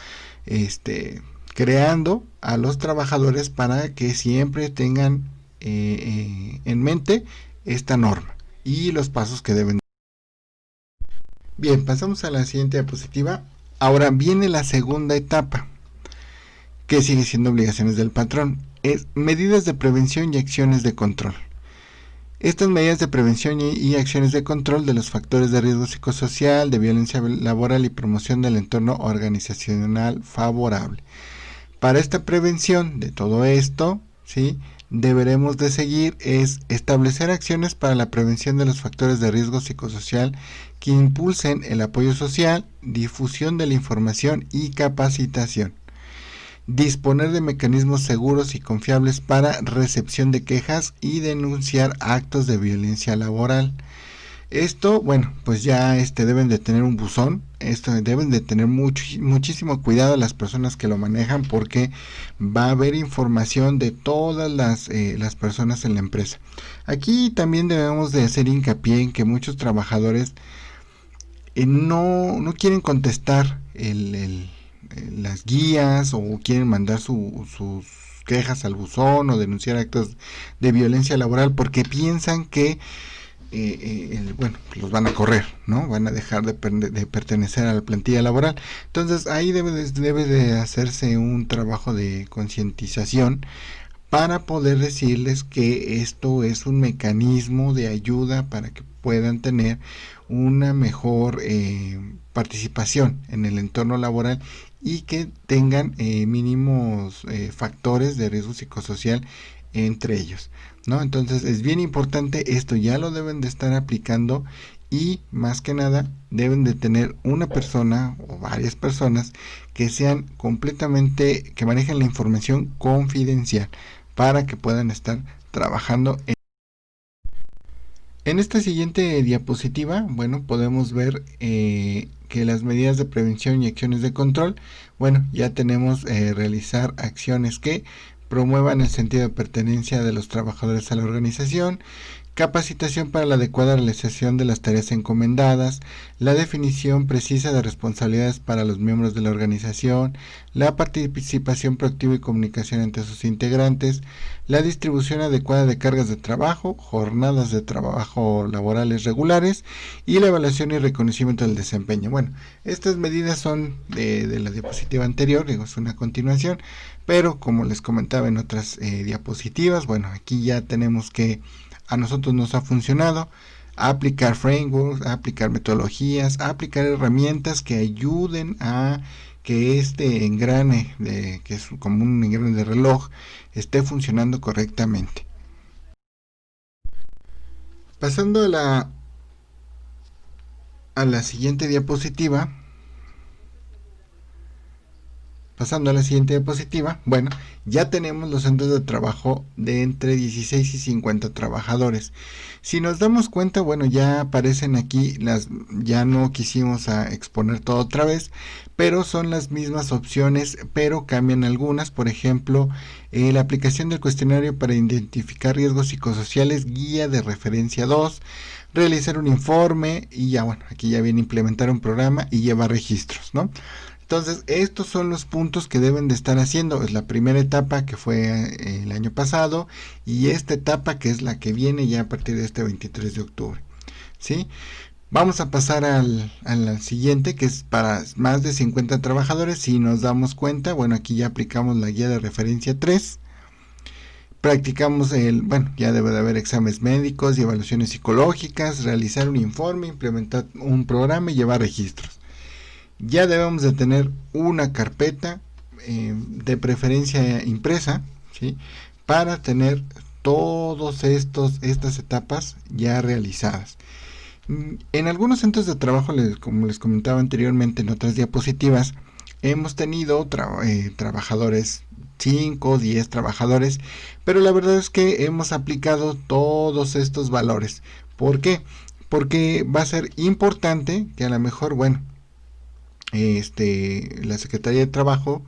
S2: creando a los trabajadores para que siempre tengan en mente esta norma y los pasos que deben. Bien, pasamos a la siguiente diapositiva. Ahora viene la segunda etapa, que sigue siendo obligaciones del patrón. Es medidas de prevención y acciones de control. Estas medidas de prevención y acciones de control de los factores de riesgo psicosocial, de violencia laboral y promoción del entorno organizacional favorable. Para esta prevención de todo esto, ¿sí?, deberemos de seguir es establecer acciones para la prevención de los factores de riesgo psicosocial que impulsen el apoyo social, difusión de la información y capacitación. Disponer de mecanismos seguros y confiables para recepción de quejas y denunciar actos de violencia laboral. Esto, bueno, pues ya deben de tener un buzón. Esto deben de tener muchísimo cuidado las personas que lo manejan, porque va a haber información de todas las personas en la empresa. Aquí también debemos de hacer hincapié en que muchos trabajadores no quieren contestar las guías, o quieren mandar sus quejas al buzón o denunciar actos de violencia laboral, porque piensan que bueno, los van a correr, ¿no? Van a dejar de pertenecer a la plantilla laboral. Entonces ahí debe de hacerse un trabajo de concientización para poder decirles que esto es un mecanismo de ayuda para que puedan tener una mejor participación en el entorno laboral y que tengan mínimos factores de riesgo psicosocial entre ellos, ¿no? Entonces es bien importante, esto ya lo deben de estar aplicando, y más que nada deben de tener una persona o varias personas que sean completamente, que manejen la información confidencial para que puedan estar trabajando en esta siguiente diapositiva. Bueno, podemos ver que las medidas de prevención y acciones de control, bueno, ya tenemos realizar acciones que promuevan el sentido de pertenencia de los trabajadores a la organización, capacitación para la adecuada realización de las tareas encomendadas, la definición precisa de responsabilidades para los miembros de la organización, la participación proactiva y comunicación entre sus integrantes, la distribución adecuada de cargas de trabajo, jornadas de trabajo laborales regulares y la evaluación y reconocimiento del desempeño. Bueno, estas medidas son de la diapositiva anterior, digo, es una continuación, pero como les comentaba en otras diapositivas, bueno, aquí ya tenemos que a nosotros nos ha funcionado aplicar frameworks, aplicar metodologías, aplicar herramientas que ayuden a que este engrane, que es como un engrane de reloj, esté funcionando correctamente. Pasando a la siguiente diapositiva, Pasando a la siguiente diapositiva, bueno, ya tenemos los centros de trabajo de entre 16 y 50 trabajadores. Si nos damos cuenta, bueno, ya aparecen aquí ya no quisimos exponer todo otra vez, pero son las mismas opciones, pero cambian algunas. Por ejemplo, la aplicación del cuestionario para identificar riesgos psicosociales, guía de referencia 2, realizar un informe y ya, bueno, aquí ya viene implementar un programa y llevar registros, ¿no? Entonces, estos son los puntos que deben de estar haciendo. Es la primera etapa que fue el año pasado y esta etapa que es la que viene ya a partir de este 23 de octubre. ¿Sí? Vamos a pasar al siguiente, que es para más de 50 trabajadores. Si nos damos cuenta, bueno, aquí ya aplicamos la guía de referencia 3. Practicamos ya debe de haber exámenes médicos y evaluaciones psicológicas, realizar un informe, implementar un programa y llevar registros. Ya debemos de tener una carpeta de preferencia impresa, ¿sí? Para tener todas estas etapas ya realizadas. En algunos centros de trabajo, como les comentaba anteriormente en otras diapositivas, hemos tenido trabajadores, 5 o 10 trabajadores, pero la verdad es que hemos aplicado todos estos valores. ¿Por qué? Porque va a ser importante que a lo mejor, bueno, la Secretaría de Trabajo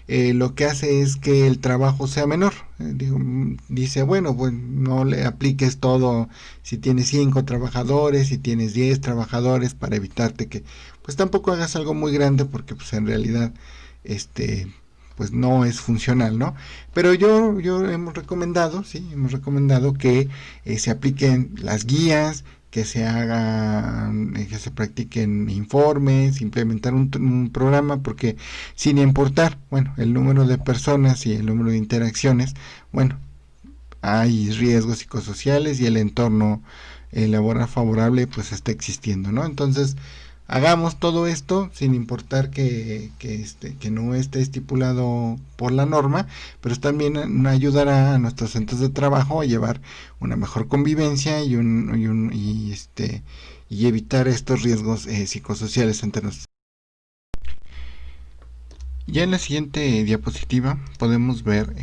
S2: lo que hace es que el trabajo sea menor. Dice, bueno, pues no le apliques todo si tienes 5 trabajadores, si tienes 10 trabajadores, para evitarte que pues tampoco hagas algo muy grande, porque pues en realidad pues no es funcional, ¿no? Pero yo hemos recomendado que se apliquen las guías, que se hagan, que se practiquen informes, implementar un programa, porque sin importar, bueno, el número de personas y el número de interacciones, bueno, hay riesgos psicosociales y el entorno laboral favorable pues está existiendo, ¿no? Entonces, hagamos todo esto sin importar que no esté estipulado por la norma, pero también ayudará a nuestros centros de trabajo a llevar una mejor convivencia y evitar estos riesgos psicosociales entre nosotros. Ya en la siguiente diapositiva podemos ver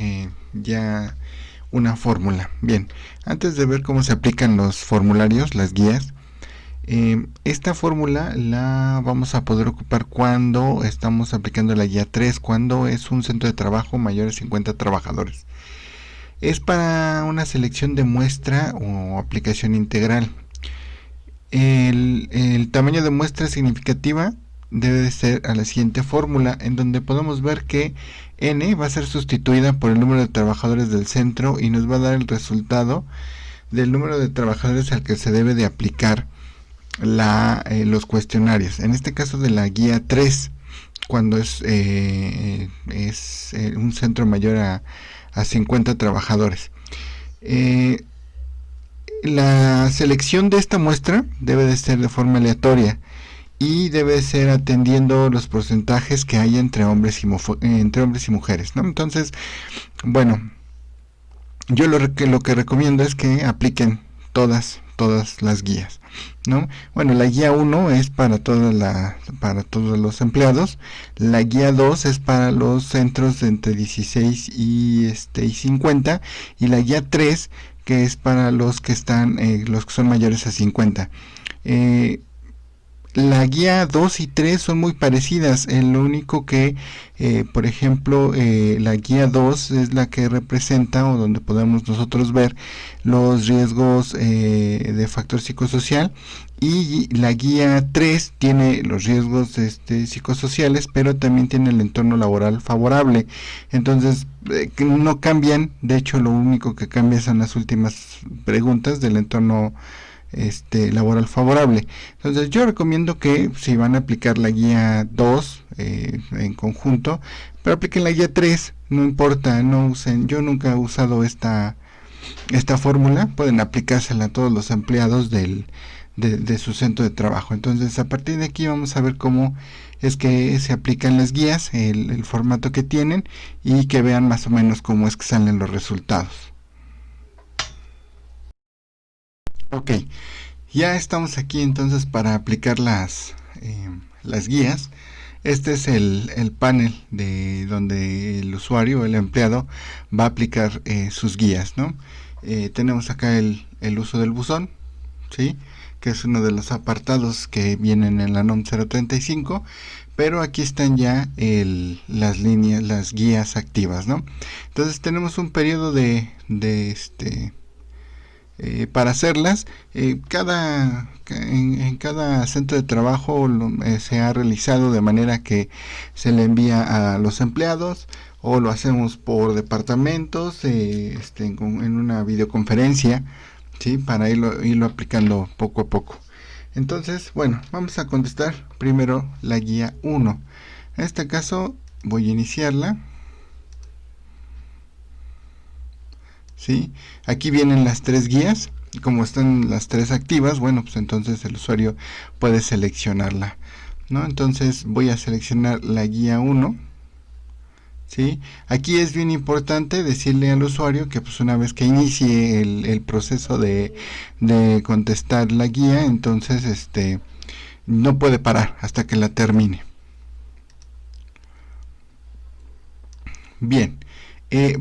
S2: ya una fórmula. Bien, antes de ver cómo se aplican los formularios, las guías, esta fórmula la vamos a poder ocupar cuando estamos aplicando la guía 3, cuando es un centro de trabajo mayor de 50 trabajadores. Es para una selección de muestra o aplicación integral. El tamaño de muestra significativa debe de ser a la siguiente fórmula, en donde podemos ver que n va a ser sustituida por el número de trabajadores del centro y nos va a dar el resultado del número de trabajadores al que se debe de aplicar los cuestionarios. En este caso de la guía 3, cuando es un centro mayor a 50 trabajadores. La selección de esta muestra debe de ser de forma aleatoria y debe ser atendiendo los porcentajes que hay entre hombres y mujeres, ¿no? Entonces, bueno, yo lo que recomiendo es que apliquen todas las guías, ¿no? Bueno, la guía 1 es para todos los empleados, la guía 2 es para los centros de entre 16 y 50, y la guía 3 que es para los que son mayores a 50. La guía 2 y 3 son muy parecidas, lo único que, por ejemplo, la guía 2 es la que representa o donde podemos nosotros ver los riesgos de factor psicosocial, y la guía 3 tiene los riesgos psicosociales, pero también tiene el entorno laboral favorable. Entonces, no cambian, de hecho lo único que cambia son las últimas preguntas del entorno laboral favorable. Entonces yo recomiendo que si van a aplicar la guía 2 en conjunto, pero apliquen la guía 3, no importa, no usen, yo nunca he usado esta fórmula, pueden aplicársela a todos los empleados de su centro de trabajo. Entonces a partir de aquí vamos a ver cómo es que se aplican las guías, el formato que tienen, y que vean más o menos cómo es que salen los resultados. Ok, ya estamos aquí entonces para aplicar las las guías. Este es el panel de donde el usuario, el empleado, va a aplicar sus guías, ¿no? Tenemos acá el uso del buzón, ¿sí? Que es uno de los apartados que vienen en la NOM 035, pero aquí están ya las líneas, las guías activas, ¿no? Entonces tenemos un periodo para hacerlas. En cada centro de trabajo se ha realizado de manera que se le envía a los empleados, o lo hacemos por departamentos, en una videoconferencia, ¿sí? Para irlo aplicando poco a poco. Entonces, bueno, vamos a contestar primero la guía 1. En este caso voy a iniciarla. ¿Sí? Aquí vienen las tres guías. Como están las tres activas, bueno, pues entonces el usuario puede seleccionarla, ¿no? Entonces voy a seleccionar la guía 1. ¿Sí? Aquí es bien importante decirle al usuario que pues una vez que inicie el proceso de contestar la guía, entonces no puede parar hasta que la termine. Bien,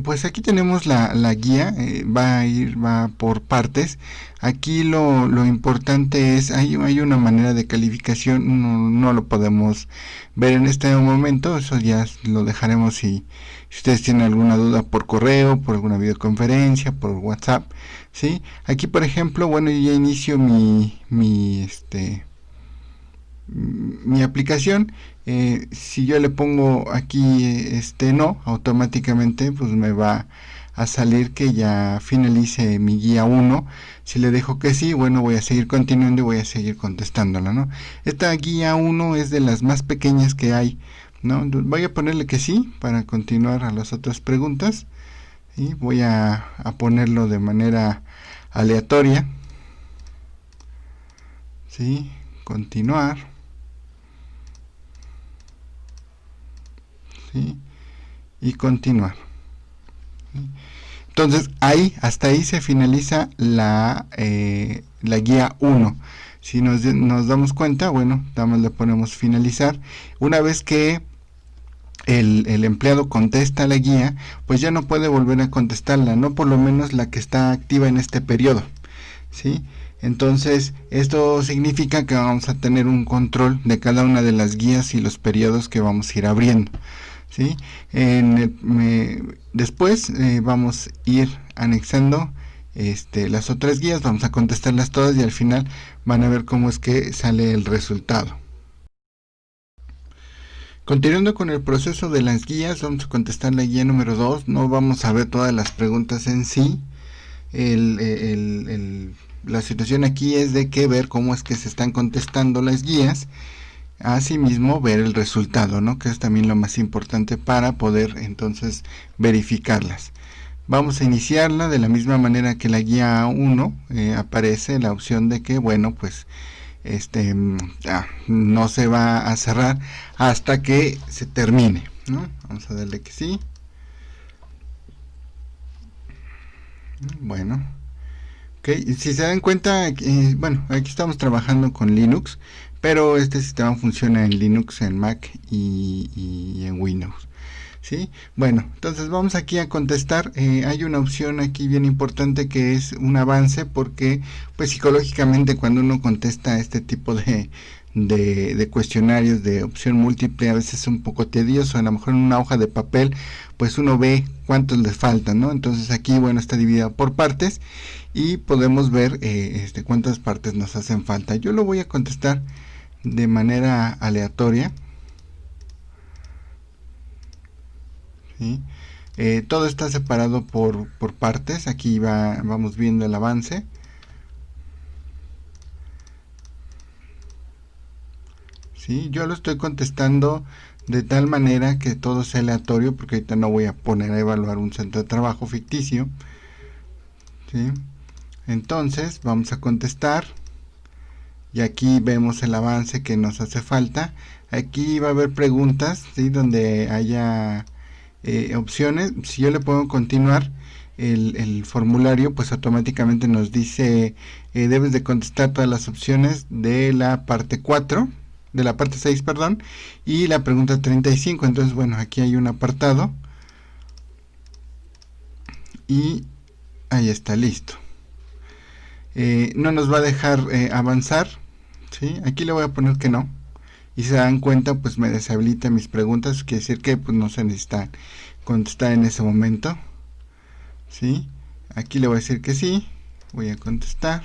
S2: pues aquí tenemos la guía, va por partes. Aquí lo importante es, hay una manera de calificación, no lo podemos ver en este momento, eso ya lo dejaremos si ustedes tienen alguna duda por correo, por alguna videoconferencia, por WhatsApp, ¿sí? Aquí, por ejemplo, bueno, yo ya inicio mi aplicación. Si yo le pongo aquí no, automáticamente pues me va a salir que ya finalice mi guía 1. Si le dejo que sí, bueno, voy a seguir continuando y voy a seguir contestándola, ¿no? Esta guía 1 es de las más pequeñas que hay, ¿no? Voy a ponerle que sí para continuar a las otras preguntas, y voy a ponerlo de manera aleatoria, ¿sí? Continuar. ¿Sí? Y continuar. ¿Sí? Entonces hasta ahí se finaliza la guía 1. Si nos damos cuenta, bueno, le ponemos finalizar. Una vez que el empleado contesta la guía, pues ya no puede volver a contestarla, no por lo menos la que está activa en este periodo, ¿sí? Entonces esto significa que vamos a tener un control de cada una de las guías y los periodos que vamos a ir abriendo, ¿sí? Después vamos a ir anexando las otras guías, vamos a contestarlas todas y al final van a ver cómo es que sale el resultado. Continuando con el proceso de las guías, vamos a contestar la guía número 2. No vamos a ver todas las preguntas en sí. La situación aquí es de que ver cómo es que se están contestando las guías. Asimismo, ver el resultado, ¿no? Que es también lo más importante para poder entonces verificarlas. Vamos a iniciarla de la misma manera que la guía 1. Aparece la opción de que, bueno, pues no se va a cerrar hasta que se termine, ¿no? Vamos a darle que sí. Bueno, okay. Si se dan cuenta, bueno, aquí estamos trabajando con Linux, pero este sistema funciona en Linux, en Mac y en Windows, ¿sí? Bueno, entonces vamos aquí a contestar. Hay una opción aquí bien importante que es un avance, porque pues psicológicamente cuando uno contesta este tipo de cuestionarios de opción múltiple, a veces es un poco tedioso. A lo mejor en una hoja de papel pues uno ve cuántos les faltan, ¿no? Entonces aquí, bueno, está dividida por partes y podemos ver cuántas partes nos hacen falta. Yo lo voy a contestar de manera aleatoria, ¿sí? Todo está separado por partes. Aquí vamos viendo el avance. ¿Sí? Yo lo estoy contestando de tal manera que todo sea aleatorio, porque ahorita no voy a poner a evaluar un centro de trabajo ficticio, ¿sí? Entonces vamos a contestar y aquí vemos el avance que nos hace falta. Aquí va a haber preguntas, ¿sí? Donde haya opciones. Si yo le pongo continuar, el formulario pues automáticamente nos dice debes de contestar todas las opciones de la parte 4, de la parte 6, perdón, y la pregunta 35. Entonces, bueno, aquí hay un apartado y ahí está, listo. No nos va a dejar avanzar, ¿sí? Aquí le voy a poner que no. Y si se dan cuenta, pues me deshabilita mis preguntas, quiere decir que pues no se necesita contestar en ese momento, ¿sí? Aquí le voy a decir que sí, voy a contestar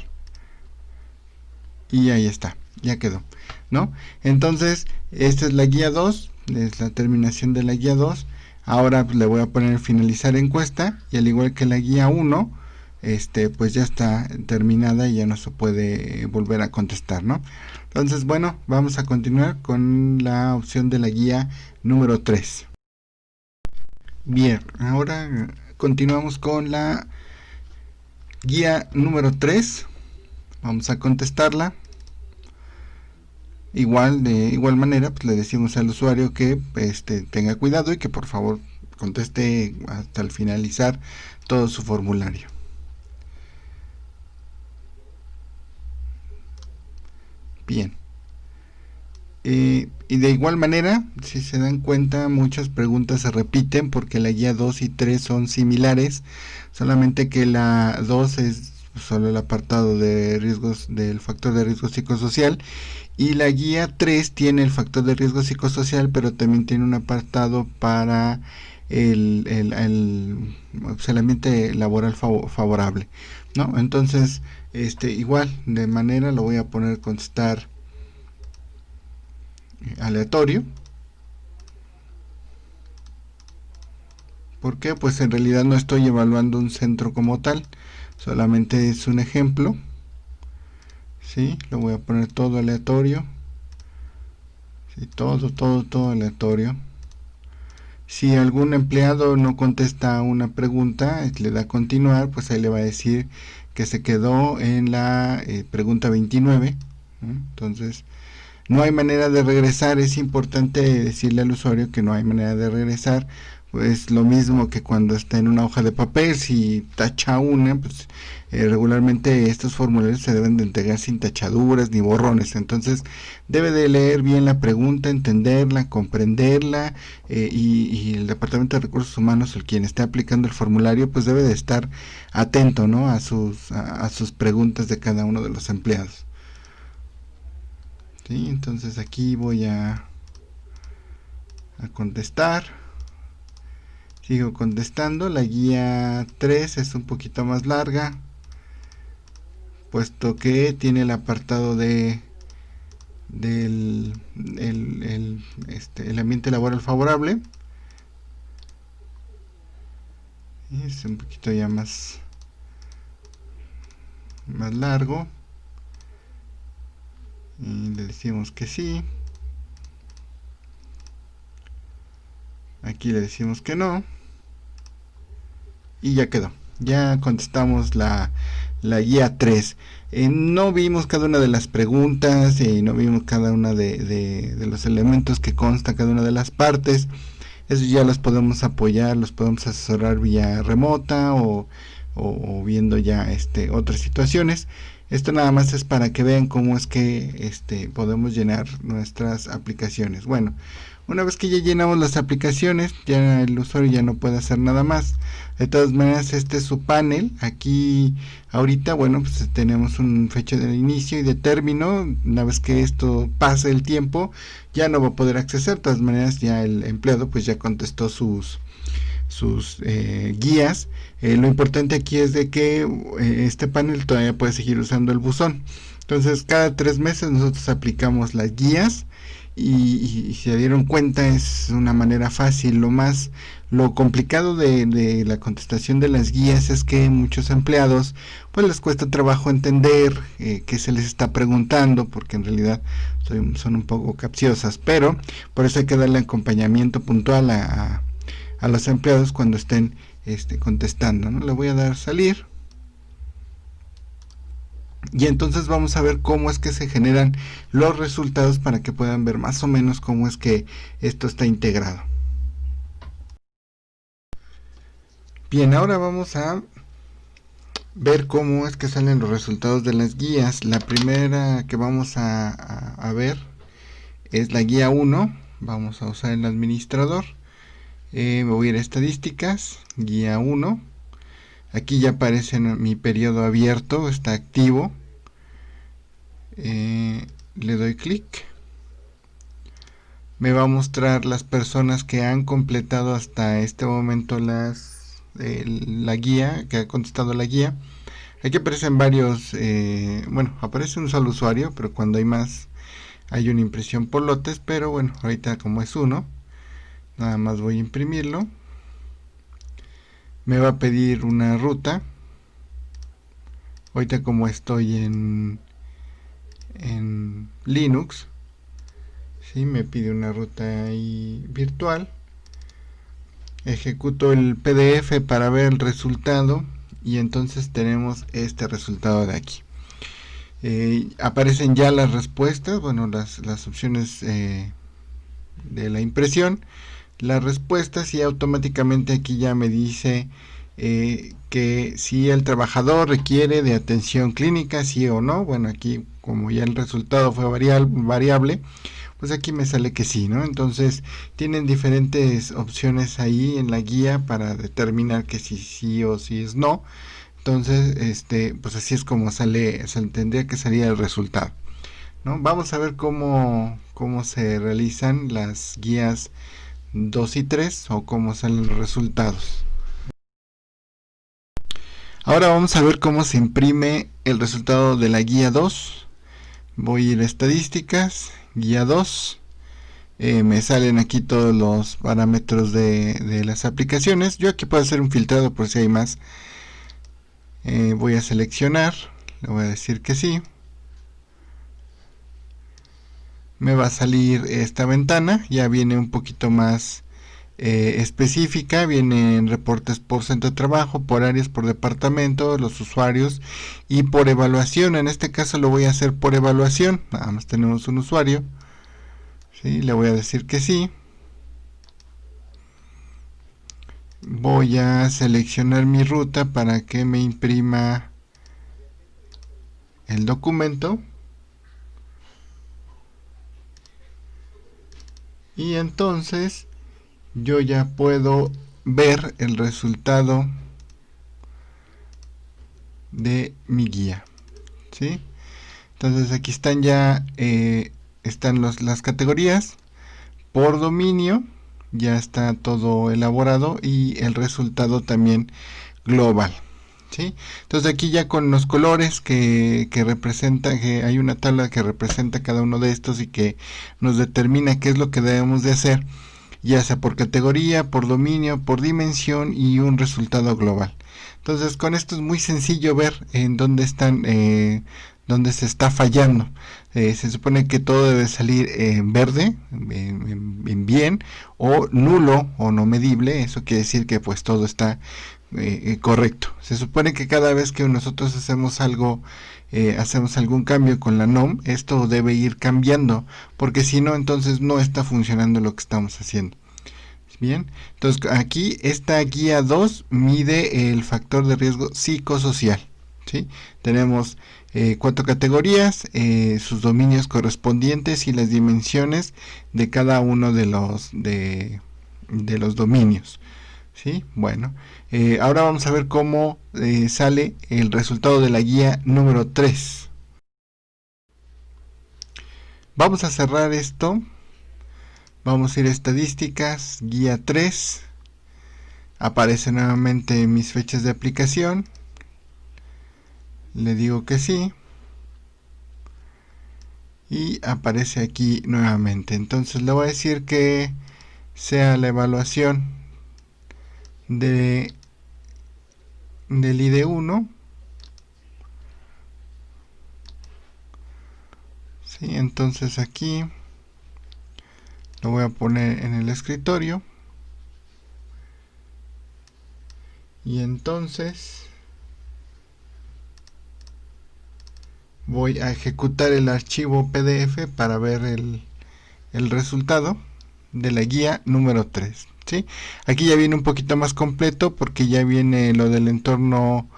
S2: y ahí está, ya quedó, ¿no? Entonces, esta es la guía 2, es la terminación de la guía 2. Ahora pues, le voy a poner finalizar encuesta y al igual que la guía 1, pues ya está terminada y ya no se puede volver a contestar, ¿no? Entonces, bueno, vamos a continuar con la opción de la guía número 3. Bien, ahora continuamos con la guía número 3. Vamos a contestarla. De igual manera, pues le decimos al usuario que tenga cuidado y que por favor conteste hasta el finalizar todo su formulario. Bien. Y de igual manera, si se dan cuenta, muchas preguntas se repiten porque la guía 2 y 3 son similares, solamente que la 2 es solo el apartado de riesgos del factor de riesgo psicosocial y la guía 3 tiene el factor de riesgo psicosocial, pero también tiene un apartado para el ambiente laboral favorable, ¿no? Entonces, igual, de manera lo voy a poner contestar aleatorio. ¿Por qué? Pues en realidad no estoy evaluando un centro como tal, solamente es un ejemplo. ¿Sí? Lo voy a poner todo aleatorio. ¿Sí? Todo aleatorio. Si algún empleado no contesta una pregunta, le da a continuar, pues ahí le va a decir que se quedó en la pregunta 29. Entonces, no hay manera de regresar. Es importante decirle al usuario que no hay manera de regresar. Pues lo mismo que cuando está en una hoja de papel, si tacha una, pues regularmente estos formularios se deben de entregar sin tachaduras ni borrones. Entonces debe de leer bien la pregunta, entenderla, comprenderla, y el Departamento de Recursos Humanos, el quien esté aplicando el formulario, pues debe de estar atento, ¿no? a sus preguntas de cada uno de los empleados. ¿Sí? Entonces aquí voy a contestar. Sigo contestando. La guía 3 es un poquito más larga, puesto que tiene el apartado del el ambiente laboral favorable. Y es un poquito ya más largo. Y le decimos que sí. Aquí le decimos que no. Y ya quedó. Ya contestamos la guía 3. No vimos cada una de las preguntas, no vimos cada una de los elementos que consta cada una de las partes. Eso ya los podemos apoyar, los podemos asesorar vía remota o viendo ya otras situaciones. Esto nada más es para que vean cómo es que podemos llenar nuestras aplicaciones. Bueno, una vez que ya llenamos las aplicaciones, ya el usuario ya no puede hacer nada más. De todas maneras, este es su panel. Aquí ahorita, bueno, pues tenemos un fecha de inicio y de término. Una vez que esto pase el tiempo, ya no va a poder acceder. De todas maneras, ya el empleado pues ya contestó sus guías. Lo importante aquí es de que este panel todavía puede seguir usando el buzón. Entonces, cada 3 meses nosotros aplicamos las guías. Y si se dieron cuenta, es una manera fácil. Lo complicado de la contestación de las guías es que muchos empleados pues les cuesta trabajo entender qué se les está preguntando, porque en realidad son un poco capciosas, pero por eso hay que darle acompañamiento puntual a los empleados cuando estén contestando, ¿no? Le voy a dar salir. Y entonces vamos a ver cómo es que se generan los resultados para que puedan ver más o menos cómo es que esto está integrado. Bien, ahora vamos a ver cómo es que salen los resultados de las guías. La primera que vamos a ver es la guía 1. Vamos a usar el administrador. Me voy a ir a estadísticas, guía 1. Aquí ya aparece mi periodo abierto, está activo. Le doy clic. Me va a mostrar las personas que han completado hasta este momento la guía, que ha contestado la guía. Aquí aparecen varios, bueno, aparece un solo usuario, pero cuando hay más hay una impresión por lotes, pero bueno, ahorita como es uno, nada más voy a imprimirlo. Me va a pedir una ruta. Ahorita como estoy en Linux, ¿sí? Me pide una ruta ahí virtual. Ejecuto el PDF para ver el resultado y entonces tenemos este resultado de aquí. Aparecen ya las respuestas, bueno, las opciones de la impresión, las respuestas, y automáticamente aquí ya me dice que si el trabajador requiere de atención clínica, sí o no. Bueno, aquí como ya el resultado fue variable, pues aquí me sale que sí, ¿no? Entonces tienen diferentes opciones ahí en la guía para determinar que si sí o si es no. Entonces, pues así es como tendría que salir el resultado, ¿no? Vamos a ver cómo se realizan las guías 2 y 3 o cómo salen los resultados. Ahora vamos a ver cómo se imprime el resultado de la guía 2. Voy a ir a estadísticas, guía 2. Me salen aquí todos los parámetros de las aplicaciones. Yo aquí puedo hacer un filtrado por si hay más. Voy a seleccionar, le voy a decir que sí. Me va a salir esta ventana, ya viene un poquito más específica, vienen reportes por centro de trabajo, por áreas, por departamento, los usuarios y por evaluación. En este caso lo voy a hacer por evaluación, nada más tenemos un usuario, ¿sí? Le voy a decir que sí. Voy a seleccionar mi ruta para que me imprima el documento. Y entonces yo ya puedo ver el resultado de mi guía, ¿sí? Entonces aquí están ya están las categorías por dominio, ya está todo elaborado, y el resultado también global, ¿sí? Entonces aquí ya con los colores que representa, que hay una tabla que representa cada uno de estos y que nos determina qué es lo que debemos de hacer, ya sea por categoría, por dominio, por dimensión y un resultado global. Entonces con esto es muy sencillo ver en dónde están, dónde se está fallando. Se supone que todo debe salir en verde, en bien, o nulo o no medible. Eso quiere decir que pues todo está correcto. Se supone que cada vez que nosotros hacemos algo, hacemos algún cambio con la NOM, esto debe ir cambiando, porque si no, entonces no está funcionando lo que estamos haciendo. Bien, entonces aquí esta guía 2 mide el factor de riesgo psicosocial, ¿sí? Tenemos 4 categorías, sus dominios correspondientes y las dimensiones de cada uno de los dominios, ¿sí? Bueno, ahora vamos a ver cómo sale el resultado de la guía número 3. Vamos a cerrar esto. Vamos a ir a estadísticas, guía 3. Aparece nuevamente mis fechas de aplicación. Le digo que sí. Y aparece aquí nuevamente. Entonces le voy a decir que sea la evaluación del ID1. ¿Sí? Entonces aquí lo voy a poner en el escritorio. Y entonces voy a ejecutar el archivo PDF para ver el resultado de la guía número 3, ¿sí? Aquí ya viene un poquito más completo porque ya viene lo del entorno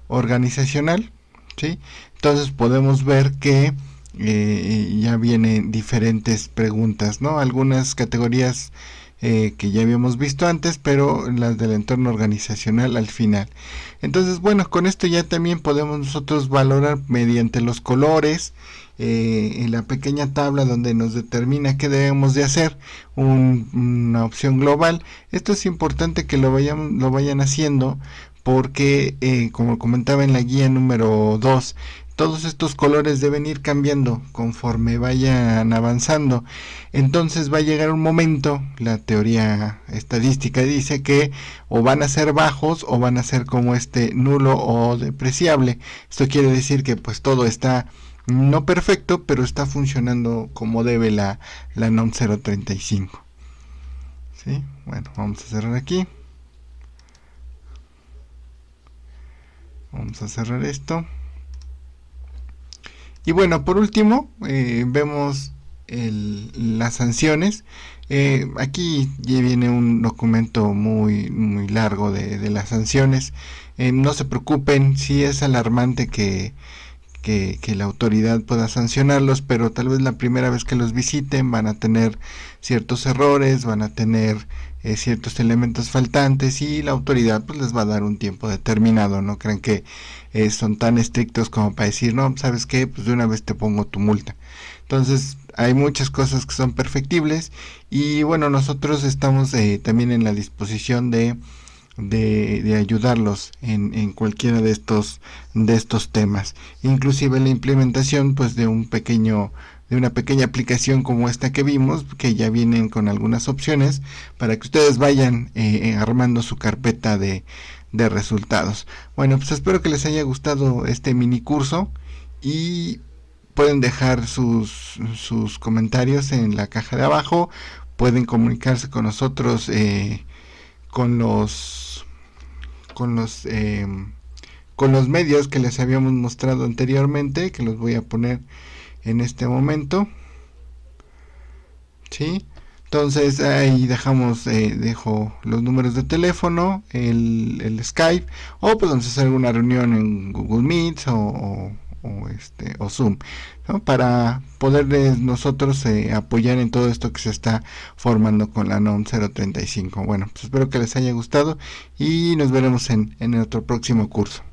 S2: organizacional, ¿sí? Entonces podemos ver que ya vienen diferentes preguntas, ¿no? Algunas categorías que ya habíamos visto antes, pero las del entorno organizacional al final. Entonces, bueno, con esto ya también podemos nosotros valorar mediante los colores, en la pequeña tabla donde nos determina qué debemos de hacer, una opción global. Esto es importante que lo vayan haciendo porque, como comentaba en la guía número 2, todos estos colores deben ir cambiando conforme vayan avanzando. Entonces va a llegar un momento, la teoría estadística dice que o van a ser bajos o van a ser como nulo o despreciable. Esto quiere decir que pues todo está no perfecto, pero está funcionando como debe la NOM 035. ¿Sí? Bueno, vamos a cerrar aquí. Vamos a cerrar esto. Y bueno, por último, vemos las sanciones. Aquí ya viene un documento muy largo de las sanciones. No se preocupen, sí es alarmante que la autoridad pueda sancionarlos, pero tal vez la primera vez que los visiten van a tener ciertos errores, van a tener ciertos elementos faltantes y la autoridad pues les va a dar un tiempo determinado. No crean que son tan estrictos como para decir, no, ¿sabes qué? Pues de una vez te pongo tu multa. Entonces hay muchas cosas que son perfectibles y bueno, nosotros estamos también en la disposición de ayudarlos en cualquiera de estos temas, inclusive la implementación pues de una pequeña aplicación como esta que vimos, que ya vienen con algunas opciones para que ustedes vayan armando su carpeta de resultados. Bueno, pues espero que les haya gustado este mini curso y pueden dejar sus comentarios en la caja de abajo, pueden comunicarse con nosotros con los medios que les habíamos mostrado anteriormente, que los voy a poner en este momento. ¿Sí? Entonces ahí dejo los números de teléfono, el Skype, o podemos hacer alguna reunión en Google Meet o Zoom, ¿no? Para poderles nosotros apoyar en todo esto que se está formando con la NOM 035. Bueno, pues espero que les haya gustado y nos veremos en otro próximo curso.